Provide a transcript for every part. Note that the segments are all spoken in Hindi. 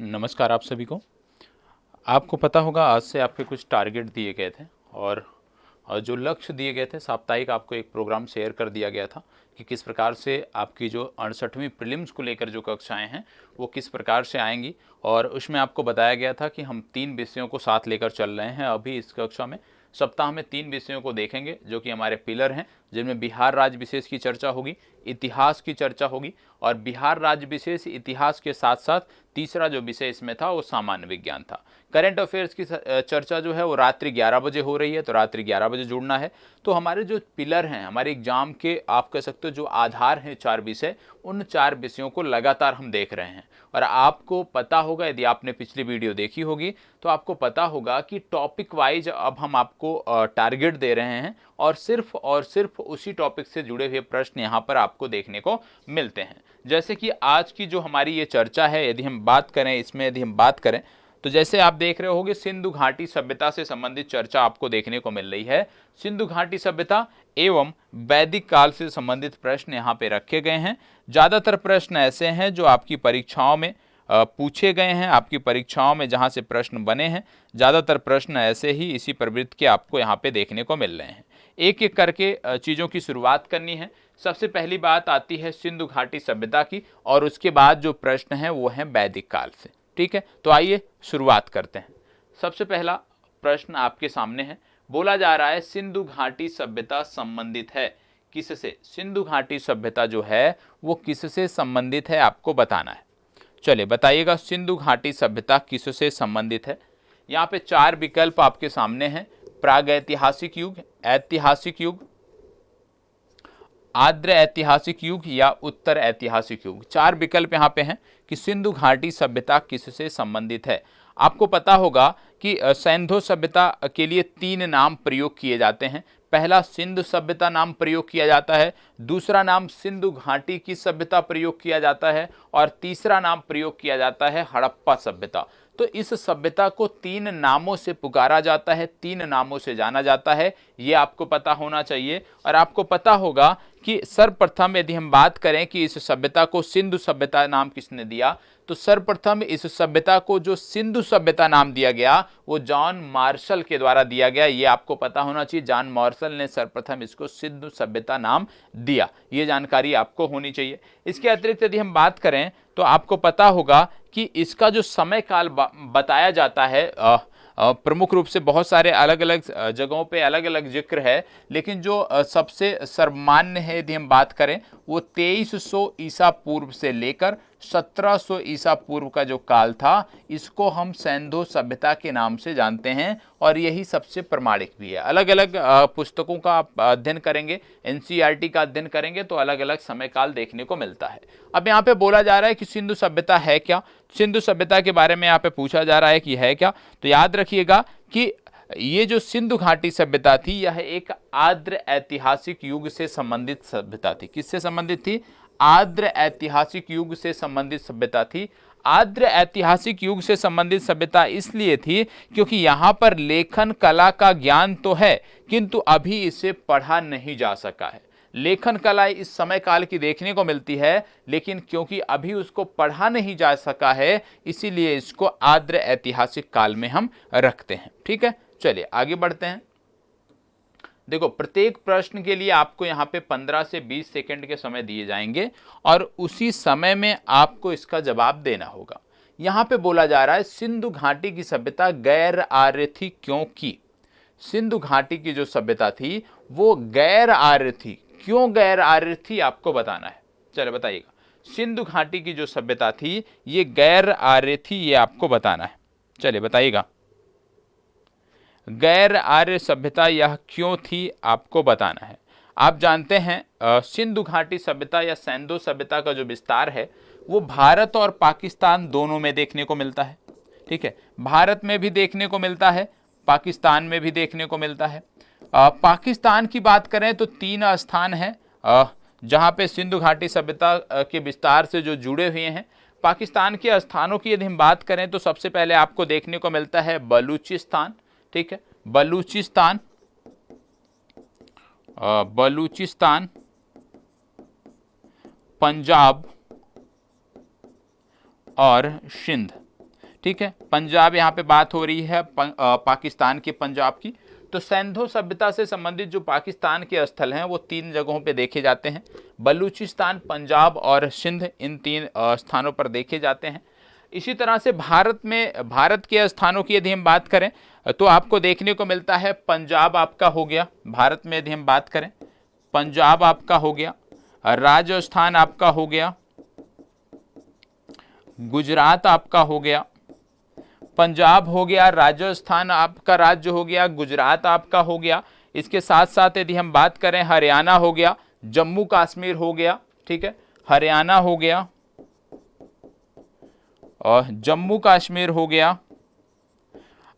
नमस्कार आप सभी को। आपको पता होगा आज से आपके कुछ टारगेट दिए गए थे और जो लक्ष्य दिए गए थे साप्ताहिक आपको एक प्रोग्राम शेयर कर दिया गया था कि किस प्रकार से आपकी जो 68वीं प्रीलिम्स को लेकर जो कक्षाएं हैं वो किस प्रकार से आएंगी। और उसमें आपको बताया गया था कि हम 3 विषयों को साथ लेकर चल रहे हैं। अभी इस कक्षा में सप्ताह में 3 विषयों को देखेंगे जो कि हमारे पिलर हैं, जिनमें बिहार राज्य विशेष की चर्चा होगी, इतिहास की चर्चा होगी और बिहार राज्य विशेष इतिहास के साथ साथ तीसरा जो विषय इसमें था वो सामान्य विज्ञान था। करंट अफेयर्स की चर्चा जो है वो रात्रि 11 बजे हो रही है, तो रात्रि 11 बजे जुड़ना है। तो हमारे जो पिलर हैं, हमारे एग्जाम के आप कह सकते हो जो आधार हैं 4 विषय, उन 4 विषयों को लगातार हम देख रहे हैं। और आपको पता होगा, यदि आपने पिछली वीडियो देखी होगी तो आपको पता होगा कि टॉपिक वाइज अब हम आपको टारगेट दे रहे हैं और सिर्फ उसी टॉपिक से जुड़े हुए प्रश्न यहाँ पर आपको देखने को मिलते हैं। जैसे कि आज की जो हमारी ये चर्चा है, यदि हम बात करें तो जैसे आप देख रहे होंगे सिंधु घाटी सभ्यता से संबंधित चर्चा आपको देखने को मिल रही है। सिंधु घाटी सभ्यता एवं वैदिक काल से संबंधित प्रश्न यहाँ पे रखे गए हैं। ज्यादातर प्रश्न ऐसे हैं जो आपकी परीक्षाओं में पूछे गए हैं, आपकी परीक्षाओं में जहाँ से प्रश्न बने हैं, ज्यादातर प्रश्न ऐसे ही इसी प्रवृत्ति के आपको यहाँ पे देखने को मिल रहे हैं। एक एक करके चीज़ों की शुरुआत करनी है। सबसे पहली बात आती है सिंधु घाटी सभ्यता की और उसके बाद जो प्रश्न हैं वो हैं वैदिक काल से। ठीक है, तो आइए शुरुआत करते हैं। सबसे पहला प्रश्न आपके सामने है, बोला जा रहा है सिंधु घाटी सभ्यता संबंधित है किससे? सिंधु घाटी सभ्यता जो है वो किससे संबंधित है आपको बताना है। चलिए बताइएगा, सिंधु घाटी सभ्यता किससे संबंधित है। यहाँ पे 4 विकल्प आपके सामने हैं, प्रागैतिहासिक युग, ऐतिहासिक युग, आद्र ऐतिहासिक युग या उत्तर ऐतिहासिक युग। 4 विकल्प यहाँ पे हैं कि सिंधु घाटी सभ्यता किससे संबंधित है। आपको पता होगा कि सिंधु सभ्यता के लिए 3 नाम प्रयोग किए जाते हैं। पहला सिंधु सभ्यता नाम प्रयोग किया जाता है, दूसरा नाम सिंधु घाटी की सभ्यता प्रयोग किया जाता है और तीसरा नाम प्रयोग किया जाता है हड़प्पा सभ्यता। तो इस सभ्यता को 3 नामों से पुकारा जाता है, 3 नामों से जाना जाता है, ये आपको पता होना चाहिए। और आपको पता होगा कि सर्वप्रथम यदि हम बात करें कि इस सभ्यता को सिंधु सभ्यता नाम किसने दिया, तो सर्वप्रथम इस सभ्यता को जो सिंधु सभ्यता नाम दिया गया वो जॉन मार्शल के द्वारा दिया गया। ये आपको पता होना चाहिए, जॉन मार्शल ने सर्वप्रथम इसको सिंधु सभ्यता नाम दिया, ये जानकारी आपको होनी चाहिए। इसके अतिरिक्त यदि हम बात करें तो आपको पता होगा कि इसका जो समय काल बताया जाता है, प्रमुख रूप से बहुत सारे अलग अलग जगहों पे अलग अलग जिक्र है, लेकिन जो सबसे सर्वमान्य है यदि हम बात करें वो 2300 ईसा पूर्व से लेकर 1700 ईसा पूर्व का जो काल था इसको हम सिंधु सभ्यता के नाम से जानते हैं और यही सबसे प्रमाणिक भी है। अलग अलग पुस्तकों का आप अध्ययन करेंगे, एनसीईआरटी का अध्ययन करेंगे तो अलग अलग समय काल देखने को मिलता है। अब यहाँ पे बोला जा रहा है कि सिंधु सभ्यता है क्या, सिंधु सभ्यता के बारे में यहाँ पे पूछा जा रहा है कि है क्या। तो याद रखिएगा कि ये जो सिंधु घाटी सभ्यता थी यह एक आद्र ऐतिहासिक युग से संबंधित सभ्यता थी। किससे संबंधित थी? आद्र ऐतिहासिक युग से संबंधित सभ्यता थी। आद्र ऐतिहासिक युग से संबंधित सभ्यता इसलिए थी क्योंकि यहाँ पर लेखन कला का ज्ञान तो है किंतु अभी इसे पढ़ा नहीं जा सका है। लेखन कला इस समय काल की देखने को मिलती है लेकिन क्योंकि अभी उसको पढ़ा नहीं जा सका है इसीलिए इसको आद्र ऐतिहासिक काल में हम रखते हैं। ठीक है, चलिए आगे बढ़ते हैं। देखो, प्रत्येक प्रश्न के लिए आपको यहाँ पे 15 से 20 सेकंड के समय दिए जाएंगे और उसी समय में आपको इसका जवाब देना होगा। यहाँ पे बोला जा रहा है सिंधु घाटी की सभ्यता गैर आर्य थी क्योंकि, सिंधु घाटी की जो सभ्यता थी वो गैर आर्य थी। क्यों गैर आर्य थी आपको बताना है। चलो बताइएगा, सिंधु घाटी की जो सभ्यता थी ये गैर आर्य थी, ये आपको बताना है। चलिए बताइएगा, गैर आर्य सभ्यता यह क्यों थी आपको बताना है। आप जानते हैं सिंधु घाटी सभ्यता या सिंधु सभ्यता का जो विस्तार है वो भारत और पाकिस्तान दोनों में देखने को मिलता है। ठीक है, भारत में भी देखने को मिलता है, पाकिस्तान में भी देखने को मिलता है। पाकिस्तान की बात करें तो 3 स्थान हैं जहां पे सिंधु घाटी सभ्यता के विस्तार से जो जुड़े हुए हैं। पाकिस्तान के स्थानों की यदि हम बात करें तो सबसे पहले आपको देखने को मिलता है बलूचिस्तान। ठीक है, बलूचिस्तान, बलूचिस्तान, पंजाब और सिंध। ठीक है, पंजाब यहाँ पे बात हो रही है पाकिस्तान के पंजाब की। तो सिंधु सभ्यता से संबंधित जो पाकिस्तान के स्थल हैं वो 3 जगहों पे देखे जाते हैं, बलूचिस्तान, पंजाब और सिंध, इन 3 स्थानों पर देखे जाते हैं। इसी तरह से भारत के स्थानों की यदि हम बात करें तो आपको देखने को मिलता है पंजाब आपका हो गया, भारत में यदि हम बात करें पंजाब आपका हो गया, राजस्थान आपका हो गया, गुजरात आपका हो गया, पंजाब हो गया, राजस्थान आपका राज्य हो गया, गुजरात आपका हो गया। इसके साथ साथ यदि हम बात करें हरियाणा हो गया, जम्मू कश्मीर हो गया, ठीक है, हरियाणा हो गया और जम्मू कश्मीर हो गया,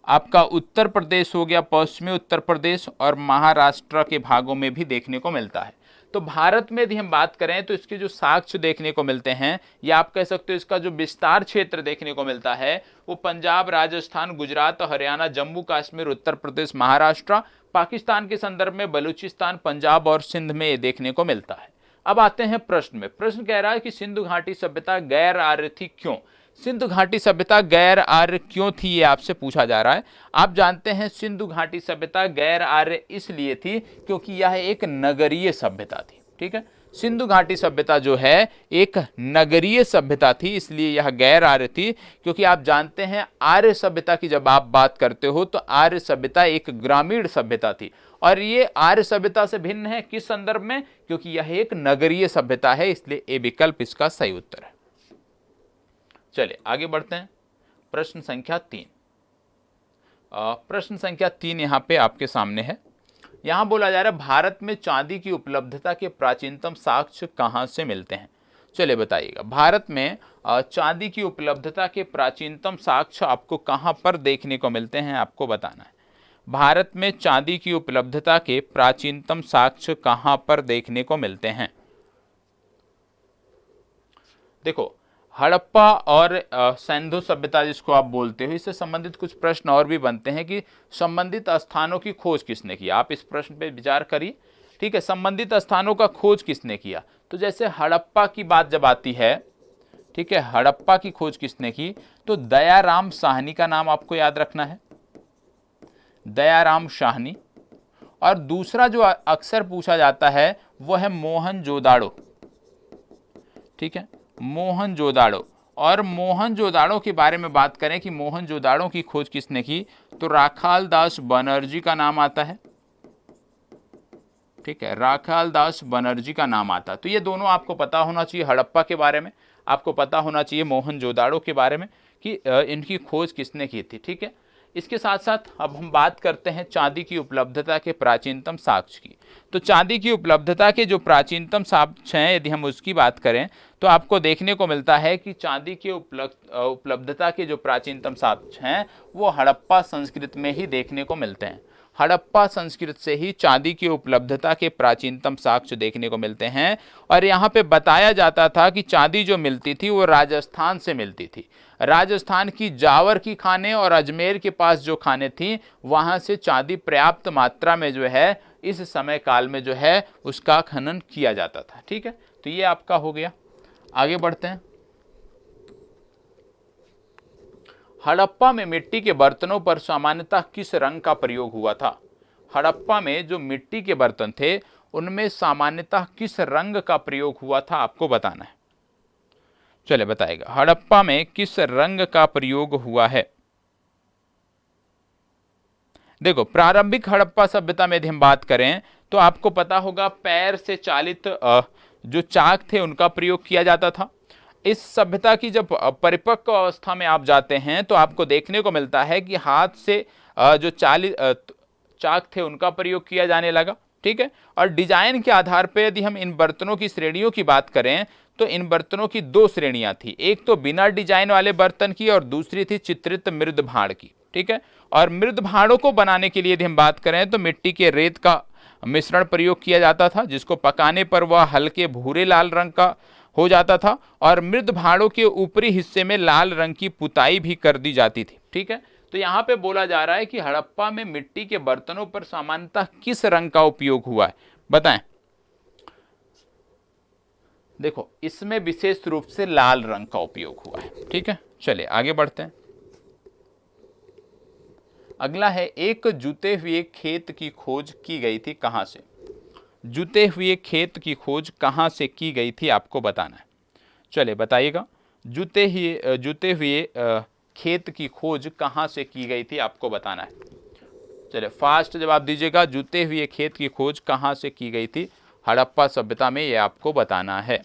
आपका उत्तर प्रदेश हो गया, पश्चिमी उत्तर प्रदेश और महाराष्ट्र के भागों में भी देखने को मिलता है। तो भारत में यदि हम बात करें तो इसके जो साक्ष्य देखने को मिलते हैं, या आप कह सकते हो इसका जो विस्तार क्षेत्र देखने को मिलता है, वो पंजाब, राजस्थान, गुजरात, हरियाणा, जम्मू कश्मीर, उत्तर प्रदेश, महाराष्ट्र, पाकिस्तान के संदर्भ में बलूचिस्तान, पंजाब और सिंध में ये देखने को मिलता है। अब आते हैं प्रश्न में। प्रश्न कह रहा है कि सिंधु घाटी सभ्यता गैर आर्य थी, क्यों? सिंधु घाटी सभ्यता गैर आर्य क्यों थी, ये आपसे पूछा जा रहा है। आप जानते हैं सिंधु घाटी सभ्यता गैर आर्य इसलिए थी क्योंकि यह एक नगरीय सभ्यता थी, ठीक है। सिंधु घाटी सभ्यता जो है एक नगरीय सभ्यता थी, इसलिए यह गैर आर्य थी। क्योंकि आप जानते हैं आर्य सभ्यता की जब आप बात करते हो तो आर्य सभ्यता एक ग्रामीण सभ्यता थी, और ये आर्य सभ्यता से भिन्न है किस संदर्भ में? क्योंकि यह एक नगरीय सभ्यता है, इसलिए ए विकल्प इसका सही उत्तर है। चलिए आगे बढ़ते हैं। प्रश्न संख्या 3। प्रश्न संख्या 3 यहाँ पे आपके सामने है। यहाँ बोला जा रहा है भारत में चांदी की उपलब्धता के प्राचीनतम साक्ष्य कहाँ से मिलते हैं? चलिए बताइएगा, भारत में चांदी की उपलब्धता के प्राचीनतम साक्ष्य आपको कहाँ पर देखने को मिलते हैं, आपको बताना है। भारत में चांदी की उपलब्धता के प्राचीनतम साक्ष्य कहाँ पर देखने को मिलते हैं? देखो, हड़प्पा और सिंधु सभ्यता जिसको आप बोलते हो, इससे संबंधित कुछ प्रश्न और भी बनते हैं कि संबंधित स्थानों की खोज किसने की। आप इस प्रश्न पे विचार करिए, ठीक है। संबंधित स्थानों का खोज किसने किया? तो जैसे हड़प्पा की बात जब आती है, ठीक है, हड़प्पा की खोज किसने की? तो दयाराम साहनी का नाम आपको याद रखना है, दयाराम साहनी। और दूसरा जो अक्सर पूछा जाता है वो है मोहनजोदाड़ो, ठीक है, मोहनजोदाड़ो। और मोहनजोदाड़ो के बारे में बात करें कि मोहनजोदाड़ो की खोज किसने की, तो राखाल दास बनर्जी का नाम आता है, ठीक है, राखाल दास बनर्जी का नाम आता है। तो ये दोनों आपको पता होना चाहिए, हड़प्पा के बारे में आपको पता होना चाहिए, मोहनजोदाड़ो के बारे में कि इनकी खोज किसने की थी, ठीक है। इसके साथ साथ अब हम बात करते हैं चांदी की उपलब्धता के प्राचीनतम साक्ष्य की। तो चांदी की उपलब्धता के जो प्राचीनतम साक्ष्य हैं, यदि हम उसकी बात करें तो आपको देखने को मिलता है कि चांदी की उपलब्धता के जो प्राचीनतम साक्ष्य हैं वो हड़प्पा संस्कृति में ही देखने को मिलते हैं। हड़प्पा संस्कृति से ही चांदी की उपलब्धता के प्राचीनतम साक्ष्य देखने को मिलते हैं। और यहाँ पे बताया जाता था कि चांदी जो मिलती थी वो राजस्थान से मिलती थी। राजस्थान की जावर की खानें और अजमेर के पास जो खानें थीं, वहाँ से चांदी पर्याप्त मात्रा में जो है इस समय काल में जो है उसका खनन किया जाता था, ठीक है। तो ये आपका हो गया। आगे बढ़ते हैं। हड़प्पा में मिट्टी के बर्तनों पर सामान्यतः किस रंग का प्रयोग हुआ था? हड़प्पा में जो मिट्टी के बर्तन थे उनमें सामान्यतः किस रंग का प्रयोग हुआ था, आपको बताना है। चले बताएगा, हड़प्पा में किस रंग का प्रयोग हुआ है? देखो, प्रारंभिक हड़प्पा सभ्यता में यदि हम बात करें तो आपको पता होगा पैर से चालित जो चाक थे उनका प्रयोग किया जाता था। इस सभ्यता की जब परिपक्व अवस्था में आप जाते हैं तो आपको देखने को मिलता है कि हाथ से जो चाक थे उनका प्रयोग किया जाने लगा, ठीक है। और डिजाइन के आधार पर यदि हम इन बर्तनों की श्रेणियों की बात करें तो इन बर्तनों की 2 श्रेणियां थी, एक तो बिना डिजाइन वाले बर्तन की और दूसरी थी चित्रित मृद भाड़ की, ठीक है। और मृद भाड़ों को बनाने के लिए यदि हम बात करें तो मिट्टी के रेत का मिश्रण प्रयोग किया जाता था, जिसको पकाने पर वह हल्के भूरे लाल रंग का हो जाता था। और मृद भाड़ों के ऊपरी हिस्से में लाल रंग की पुताई भी कर दी जाती थी, ठीक है। तो यहाँ पे बोला जा रहा है कि हड़प्पा में मिट्टी के बर्तनों पर सामान्यतः किस रंग का उपयोग हुआ है, बताएं। देखो, इसमें विशेष रूप से लाल रंग का उपयोग हुआ है, ठीक है। चलिए आगे बढ़ते हैं। अगला है, एक जुते हुए खेत की खोज की गई थी कहाँ से? जुते हुए खेत की खोज कहाँ से की गई थी आपको बताना है। चलिए बताइएगा, जुते हुए खेत की खोज कहाँ से की गई थी आपको बताना है। चलिए फास्ट जवाब दीजिएगा, जुते हुए खेत की खोज कहाँ से की गई थी हड़प्पा सभ्यता में, ये आपको बताना है।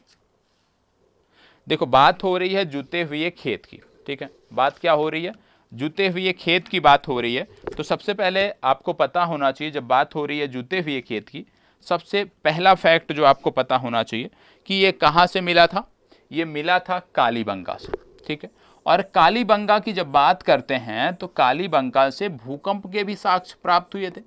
देखो बात हो रही है जुते हुए खेत की, ठीक है, बात क्या हो रही है, जुते हुए खेत की बात हो रही है। तो सबसे पहले आपको पता होना चाहिए, जब बात हो रही है जुते हुए खेत की, सबसे पहला फैक्ट जो आपको पता होना चाहिए कि ये कहाँ से मिला था, ये मिला था कालीबंगा से, ठीक है। और कालीबंगा की जब बात करते हैं तो कालीबंगा से भूकंप के भी साक्ष्य प्राप्त हुए थे।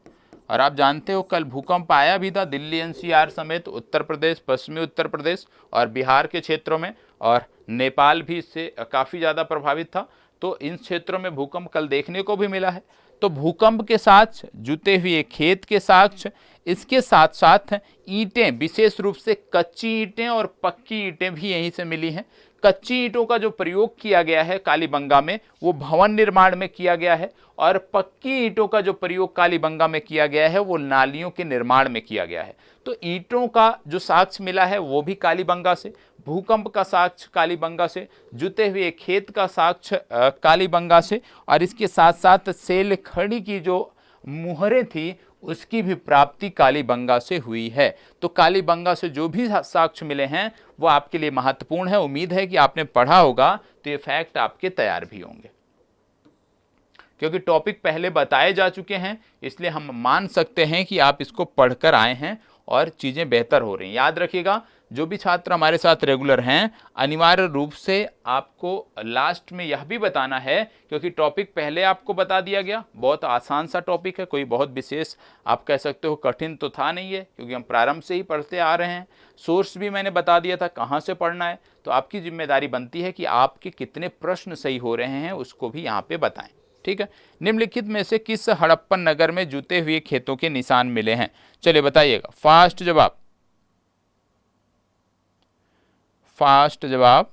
और आप जानते हो कल भूकंप आया भी था दिल्ली एनसीआर समेत उत्तर प्रदेश, पश्चिमी उत्तर प्रदेश और बिहार के क्षेत्रों में, और नेपाल भी इससे काफ़ी ज़्यादा प्रभावित था। तो इन क्षेत्रों में भूकंप कल देखने को भी मिला है। तो भूकंप के साथ जुते हुए खेत के साक्ष्य, इसके साथ साथ ईंटें, विशेष रूप से कच्ची ईंटें और पक्की ईंटें भी यहीं से मिली हैं। कच्ची ईंटों का जो प्रयोग किया गया है कालीबंगा में वो भवन निर्माण में किया गया है, और पक्की ईंटों का जो प्रयोग कालीबंगा में किया गया है वो नालियों के निर्माण में किया गया है। तो ईंटों का जो साक्ष्य मिला है वो भी कालीबंगा से, भूकंप का साक्ष्य कालीबंगा से, जुते हुए खेत का साक्ष्य कालीबंगा से, और इसके साथ साथ सेलखड़ी की जो मुहरें थी उसकी भी प्राप्ति कालीबंगा से हुई है। तो कालीबंगा से जो भी साक्ष्य मिले हैं वो आपके लिए महत्वपूर्ण है। उम्मीद है कि आपने पढ़ा होगा तो ये फैक्ट आपके तैयार भी होंगे, क्योंकि टॉपिक पहले बताए जा चुके हैं, इसलिए हम मान सकते हैं कि आप इसको पढ़कर आए हैं और चीज़ें बेहतर हो रही हैं। याद रखिएगा, जो भी छात्र हमारे साथ रेगुलर हैं अनिवार्य रूप से आपको लास्ट में यह भी बताना है, क्योंकि टॉपिक पहले आपको बता दिया गया, बहुत आसान सा टॉपिक है, कोई बहुत विशेष आप कह सकते हो कठिन तो था नहीं है, क्योंकि हम प्रारंभ से ही पढ़ते आ रहे हैं। सोर्स भी मैंने बता दिया था कहाँ से पढ़ना है। तो आपकी जिम्मेदारी बनती है कि आपके कितने प्रश्न सही हो रहे हैं उसको भी यहाँ पे बताएं, ठीक है। निम्नलिखित में से किस हड़प्पन नगर में जुते हुए खेतों के निशान मिले हैं? चलिए बताइएगा, फास्ट जवाब, फास्ट जवाब।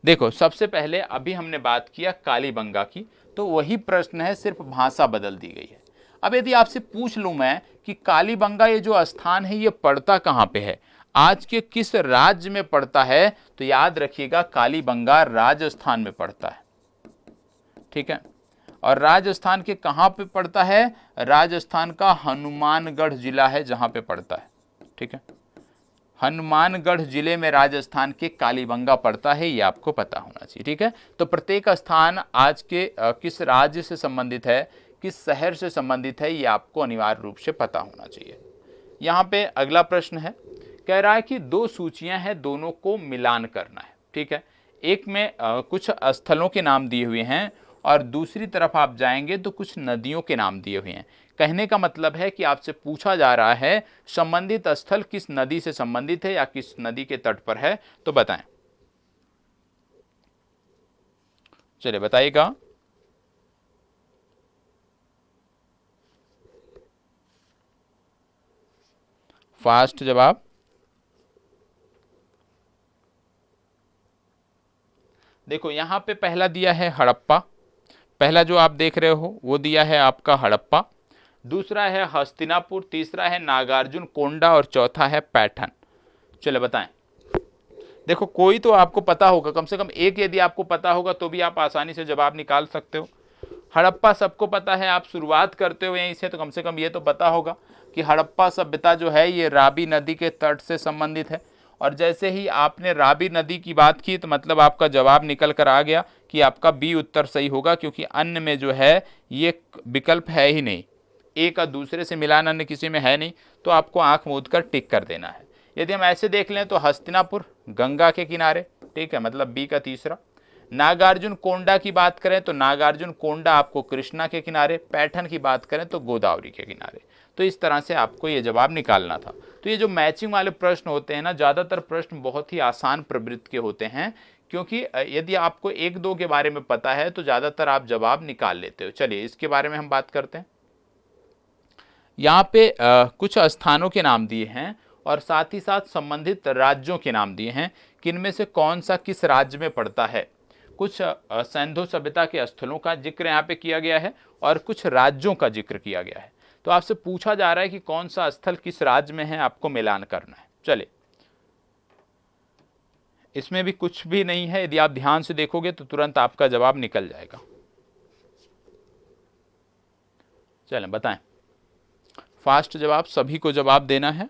देखो सबसे पहले अभी हमने बात किया कालीबंगा की, तो वही प्रश्न है, सिर्फ भाषा बदल दी गई है। अब यदि आपसे पूछ लूं मैं कि कालीबंगा ये जो स्थान है ये पड़ता कहाँ पे है, आज के किस राज्य में पड़ता है, तो याद रखिएगा कालीबंगा राजस्थान में पड़ता है, ठीक है। और राजस्थान के कहाँ पे पड़ता है? राजस्थान का हनुमानगढ़ जिला है जहां पे पड़ता है, ठीक है। हनुमानगढ़ जिले में राजस्थान के कालीबंगा पड़ता है, ये आपको पता होना चाहिए, ठीक है। तो प्रत्येक स्थान आज के किस राज्य से संबंधित है, किस शहर से संबंधित है, ये आपको अनिवार्य रूप से पता होना चाहिए। यहाँ पे अगला प्रश्न है, कह रहा है कि दो सूचियां हैं, दोनों को मिलान करना है, ठीक है। एक में कुछ स्थलों के नाम दिए हुए हैं और दूसरी तरफ आप जाएंगे तो कुछ नदियों के नाम दिए हुए हैं। कहने का मतलब है कि आपसे पूछा जा रहा है संबंधित स्थल किस नदी से संबंधित है या किस नदी के तट पर है, तो बताएं। चलिए बताइएगा, फास्ट जवाब। देखो यहां पे पहला दिया है हड़प्पा, पहला जो आप देख रहे हो वो दिया है आपका हड़प्पा, दूसरा है हस्तिनापुर, तीसरा है नागार्जुन कोंडा और चौथा है पैठन। चलो बताएं। देखो कोई तो आपको पता होगा, कम से कम एक यदि आपको पता होगा तो भी आप आसानी से जवाब निकाल सकते हो। हड़प्पा सबको पता है, आप शुरुआत करते हो यहीं से, तो कम से कम ये तो पता होगा कि हड़प्पा सभ्यता जो है ये रावी नदी के तट से संबंधित है। और जैसे ही आपने रावी नदी की बात की तो मतलब आपका जवाब निकल कर आ गया कि आपका बी उत्तर सही होगा, क्योंकि अन्य में जो है ये विकल्प है ही नहीं, एक का दूसरे से मिलान अन्य किसी में है नहीं, तो आपको आंख मूंद कर टिक कर देना है। यदि हम ऐसे देख लें तो हस्तिनापुर गंगा के किनारे, ठीक है, मतलब बी का तीसरा। नागार्जुन कोंडा की बात करें तो नागार्जुन कोंडा आपको कृष्णा के किनारे, पैठन की बात करें तो गोदावरी के किनारे। तो इस तरह से आपको ये जवाब निकालना था। तो ये जो मैचिंग वाले प्रश्न होते हैं ना, ज़्यादातर प्रश्न बहुत ही आसान प्रवृत्ति के होते हैं, क्योंकि यदि आपको एक दो के बारे में पता है तो ज़्यादातर आप जवाब निकाल लेते हो। चलिए इसके बारे में हम बात करते हैं। यहाँ पे कुछ स्थानों के नाम दिए हैं और साथ ही साथ संबंधित राज्यों के नाम दिए हैं कि इनमें से कौन सा किस राज्य में पड़ता है। कुछ सिंधु सभ्यता के स्थलों का जिक्र यहाँ पे किया गया है और कुछ राज्यों का जिक्र किया गया है। तो आपसे पूछा जा रहा है कि कौन सा स्थल किस राज्य में है, आपको मिलान करना है। चलिए, इसमें भी कुछ भी नहीं है, यदि आप ध्यान से देखोगे तो तुरंत आपका जवाब निकल जाएगा। चलें बताएं, फास्ट जवाब, सभी को जवाब देना है।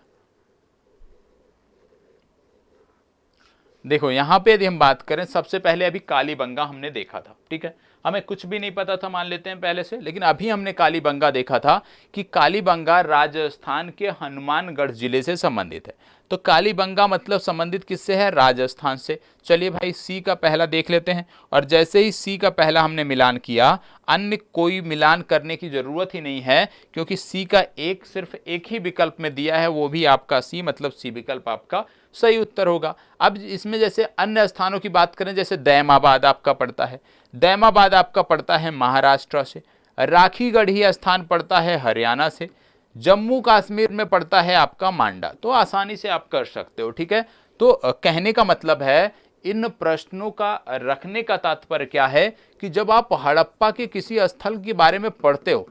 देखो यहां पे यदि हम बात करें, सबसे पहले अभी कालीबंगा हमने देखा था, ठीक है, हमें कुछ भी नहीं पता था मान लेते हैं पहले से, लेकिन अभी हमने कालीबंगा देखा था कि कालीबंगा राजस्थान के हनुमानगढ़ जिले से संबंधित है। तो कालीबंगा मतलब संबंधित किससे है? राजस्थान से। चलिए भाई सी का पहला देख लेते हैं, और जैसे ही सी का पहला हमने मिलान किया, अन्य कोई मिलान करने की जरूरत ही नहीं है, क्योंकि सी का सिर्फ एक ही विकल्प में दिया है, वो भी आपका सी, मतलब सी विकल्प आपका सही उत्तर होगा। अब इसमें जैसे अन्य स्थानों की बात करें, जैसे दैमाबाद आपका पड़ता है, दैमाबाद आपका पड़ता है महाराष्ट्र से, राखीगढ़ी स्थान पड़ता है हरियाणा से, जम्मू कश्मीर में पड़ता है आपका मांडा। तो आसानी से आप कर सकते हो, ठीक है। तो कहने का मतलब है, इन प्रश्नों का रखने का तात्पर्य क्या है कि जब आप हड़प्पा के किसी स्थल के बारे में पढ़ते हो,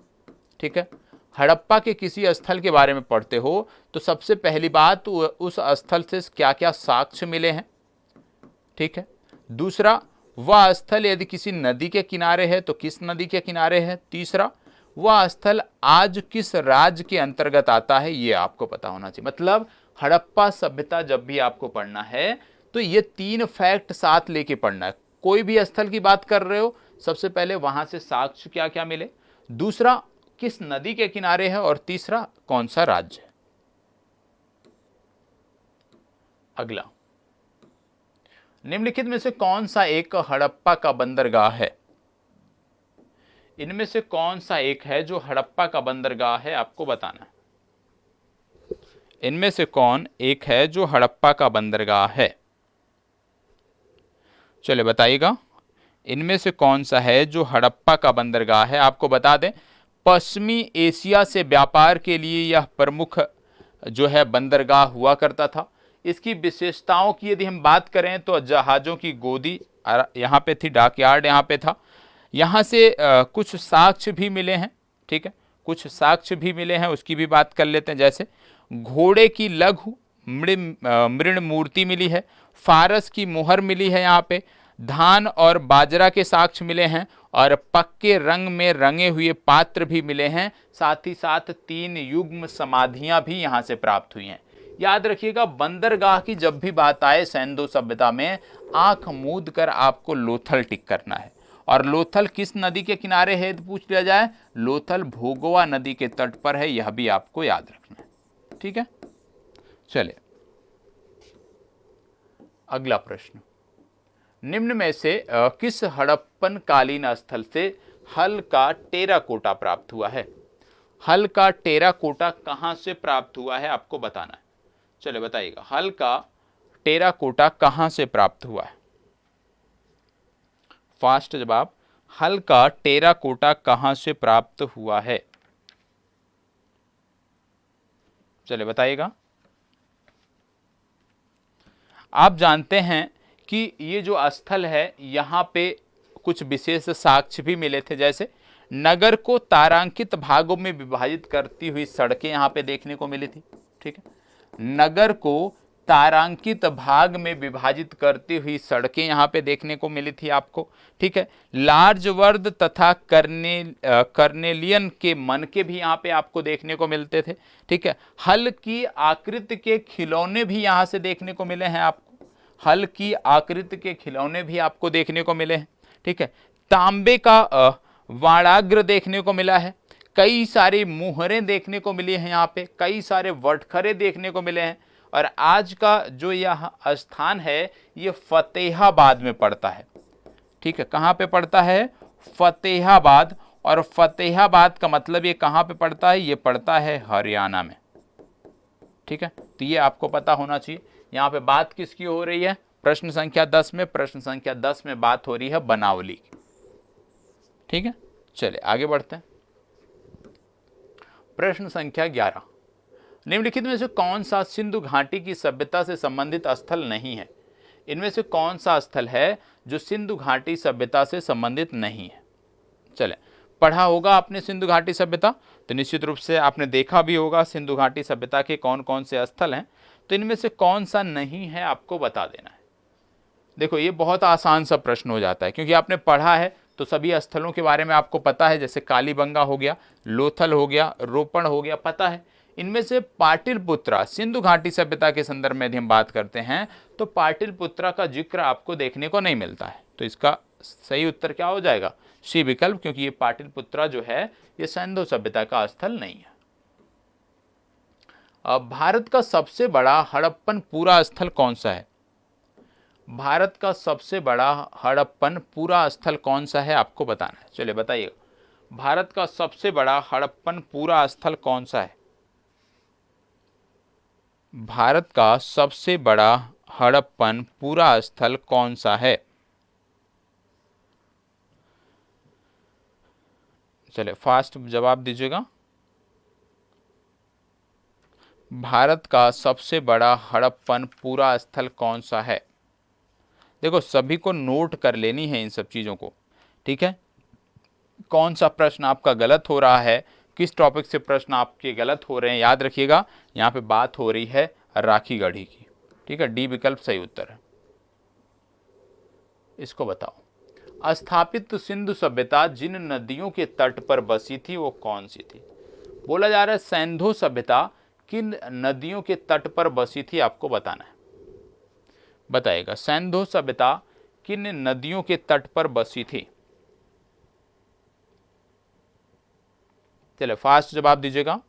ठीक है, हड़प्पा के किसी स्थल के बारे में पढ़ते हो, तो सबसे पहली बात उस स्थल से क्या क्या साक्ष्य मिले हैं, ठीक है। दूसरा, वह स्थल यदि किसी नदी के किनारे है तो किस नदी के किनारे है। तीसरा, वह स्थल आज किस राज्य के अंतर्गत आता है, ये आपको पता होना चाहिए। मतलब हड़प्पा सभ्यता जब भी आपको पढ़ना है तो ये 3 फैक्ट साथ लेके पढ़ना है। कोई भी स्थल की बात कर रहे हो, सबसे पहले वहां से साक्ष्य क्या क्या मिले, दूसरा किस नदी के किनारे है, और तीसरा कौन सा राज्य है। अगला, निम्नलिखित में से कौन सा एक हड़प्पा का बंदरगाह है? इनमें से कौन सा एक है जो हड़प्पा का बंदरगाह है, आपको बताना है। इनमें से कौन एक है जो हड़प्पा का बंदरगाह है? चलिए बताइएगा, इनमें से कौन सा है जो हड़प्पा का बंदरगाह है। आपको बता दें, पश्चिमी एशिया से व्यापार के लिए यह प्रमुख जो है बंदरगाह हुआ करता था। इसकी विशेषताओं की यदि हम बात करें तो जहाज़ों की गोदी यहाँ पे थी, डॉकयार्ड यहाँ पे था। यहाँ से कुछ साक्ष्य भी मिले हैं, ठीक है, कुछ साक्ष्य भी मिले हैं, उसकी भी बात कर लेते हैं। जैसे घोड़े की लघु मृण मूर्ति मिली है, फारस की मुहर मिली है, यहाँ पे धान और बाजरा के साक्ष्य मिले हैं, और पक्के रंग में रंगे हुए पात्र भी मिले हैं। साथ ही साथ 3 युग्म समाधियां भी यहाँ से प्राप्त हुई हैं। याद रखिएगा, बंदरगाह की जब भी बात आए सिंधु सभ्यता में, आंख मूंद कर आपको लोथल टिक करना है। और लोथल किस नदी के किनारे है पूछ लिया जाए, लोथल भोगवा नदी के तट पर है, यह भी आपको याद रखना है, ठीक है। चलिए अगला प्रश्न, निम्न में से किस हड़प्पन कालीन स्थल से हल का टेराकोटा प्राप्त हुआ है? हल का टेराकोटा कहां से प्राप्त हुआ है, आपको बताना है। चलिए बताइएगा, हल का टेराकोटा कहां से प्राप्त हुआ है? फास्ट जवाब, हल का टेराकोटा कहां से प्राप्त हुआ है? चलिए बताइएगा। आप जानते हैं कि ये जो स्थल है, यहाँ पे कुछ विशेष साक्ष्य भी मिले थे। जैसे नगर को तारांकित भागों में विभाजित करती हुई सड़कें यहाँ पे देखने को मिली थी, ठीक है। नगर को तारांकित भाग में विभाजित करती हुई सड़कें यहाँ पे देखने को मिली थी आपको, ठीक है। लार्ज वर्द तथा कर्नेलियन के मनके भी यहाँ पे आपको देखने को मिलते थे, ठीक है। हल की आकृति के खिलौने भी यहाँ से देखने को मिले हैं आपको, हल की आकृति के खिलौने भी आपको देखने को मिले हैं, ठीक है। तांबे का वाणाग्र देखने को मिला है, कई सारी मुहरें देखने को मिली हैं, यहाँ पे कई सारे वटखरे देखने को मिले हैं। और आज का जो यह स्थान है, ये फतेहाबाद में पड़ता है, ठीक है। कहाँ पे पड़ता है? फतेहाबाद। और फतेहाबाद का मतलब ये कहाँ पे पड़ता है? ये पड़ता है हरियाणा में, ठीक है। तो ये आपको पता होना चाहिए। यहाँ पे बात किसकी हो रही है? प्रश्न संख्या 10 में, प्रश्न संख्या 10 में बात हो रही है बनावली की, ठीक है। चलिए आगे बढ़ते हैं। प्रश्न संख्या 11, निम्नलिखित में से कौन सा सिंधु घाटी की सभ्यता से संबंधित स्थल नहीं है? इनमें से कौन सा स्थल है जो सिंधु घाटी सभ्यता से संबंधित नहीं है? चले, पढ़ा होगा आपने सिंधु घाटी सभ्यता, तो निश्चित रूप से आपने देखा भी होगा सिंधु घाटी सभ्यता के कौन कौन से स्थल हैं। तो इनमें से कौन सा नहीं है आपको बता देना है। देखो ये बहुत आसान सा प्रश्न हो जाता है, क्योंकि आपने पढ़ा है तो सभी स्थलों के बारे में आपको पता है, जैसे कालीबंगा हो गया, लोथल हो गया, रोपण हो गया, पता है। इनमें से पाटिलपुत्रा, सिंधु घाटी सभ्यता के संदर्भ में यदि हम बात करते हैं तो पाटिलपुत्रा का जिक्र आपको देखने को नहीं मिलता है। तो इसका सही उत्तर क्या हो जाएगा? सी विकल्प, क्योंकि ये पाटिलपुत्रा जो है ये सिंधु सभ्यता का स्थल नहीं है। अब भारत का सबसे बड़ा हड़प्पन पूरा स्थल कौन सा है? भारत का सबसे बड़ा हड़प्पन पूरा स्थल कौन सा है आपको बताना है। चलिए बताइएगा, भारत का सबसे बड़ा हड़प्पन पूरा स्थल कौन सा है? भारत का सबसे बड़ा हड़प्पन पूरा स्थल कौन सा है? चलिए फास्ट जवाब दीजिएगा। भारत का सबसे बड़ा हड़प्पन पूरा स्थल कौन सा है? देखो सभी को नोट कर लेनी है इन सब चीज़ों को, ठीक है। कौन सा प्रश्न आपका गलत हो रहा है, किस टॉपिक से प्रश्न आपके गलत हो रहे हैं, याद रखिएगा यहाँ पे बात हो रही है राखीगढ़ी की, ठीक है। डी विकल्प सही उत्तर है। इसको बताओ, स्थापित सिंधु सभ्यता जिन नदियों के तट पर बसी थी वो कौन सी थी? बोला जा रहा है सिंधु सभ्यता किन नदियों के तट पर बसी थी, आपको बताना है। बताइएगा, सिंधु सभ्यता किन नदियों के तट पर बसी थी? चलिए फास्ट जवाब दीजिएगा।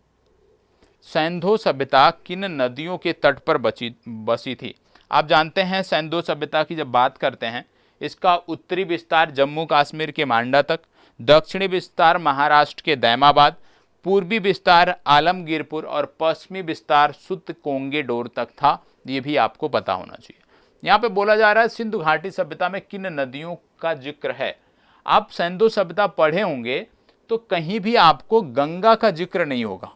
सिंधु सभ्यता किन नदियों के तट पर बसी थी? आप जानते हैं सिंधु सभ्यता की जब बात करते हैं, इसका उत्तरी विस्तार जम्मू कश्मीर के मांडा तक, दक्षिणी विस्तार महाराष्ट्र के दैमाबाद, पूर्वी विस्तार आलमगीरपुर और पश्चिमी विस्तार सुतकोंगेडोर तक था। ये भी आपको पता होना चाहिए। यहाँ पे बोला जा रहा है सिंधु घाटी सभ्यता में किन नदियों का जिक्र है। आप सिंधु सभ्यता पढ़े होंगे तो कहीं भी आपको गंगा का जिक्र नहीं होगा,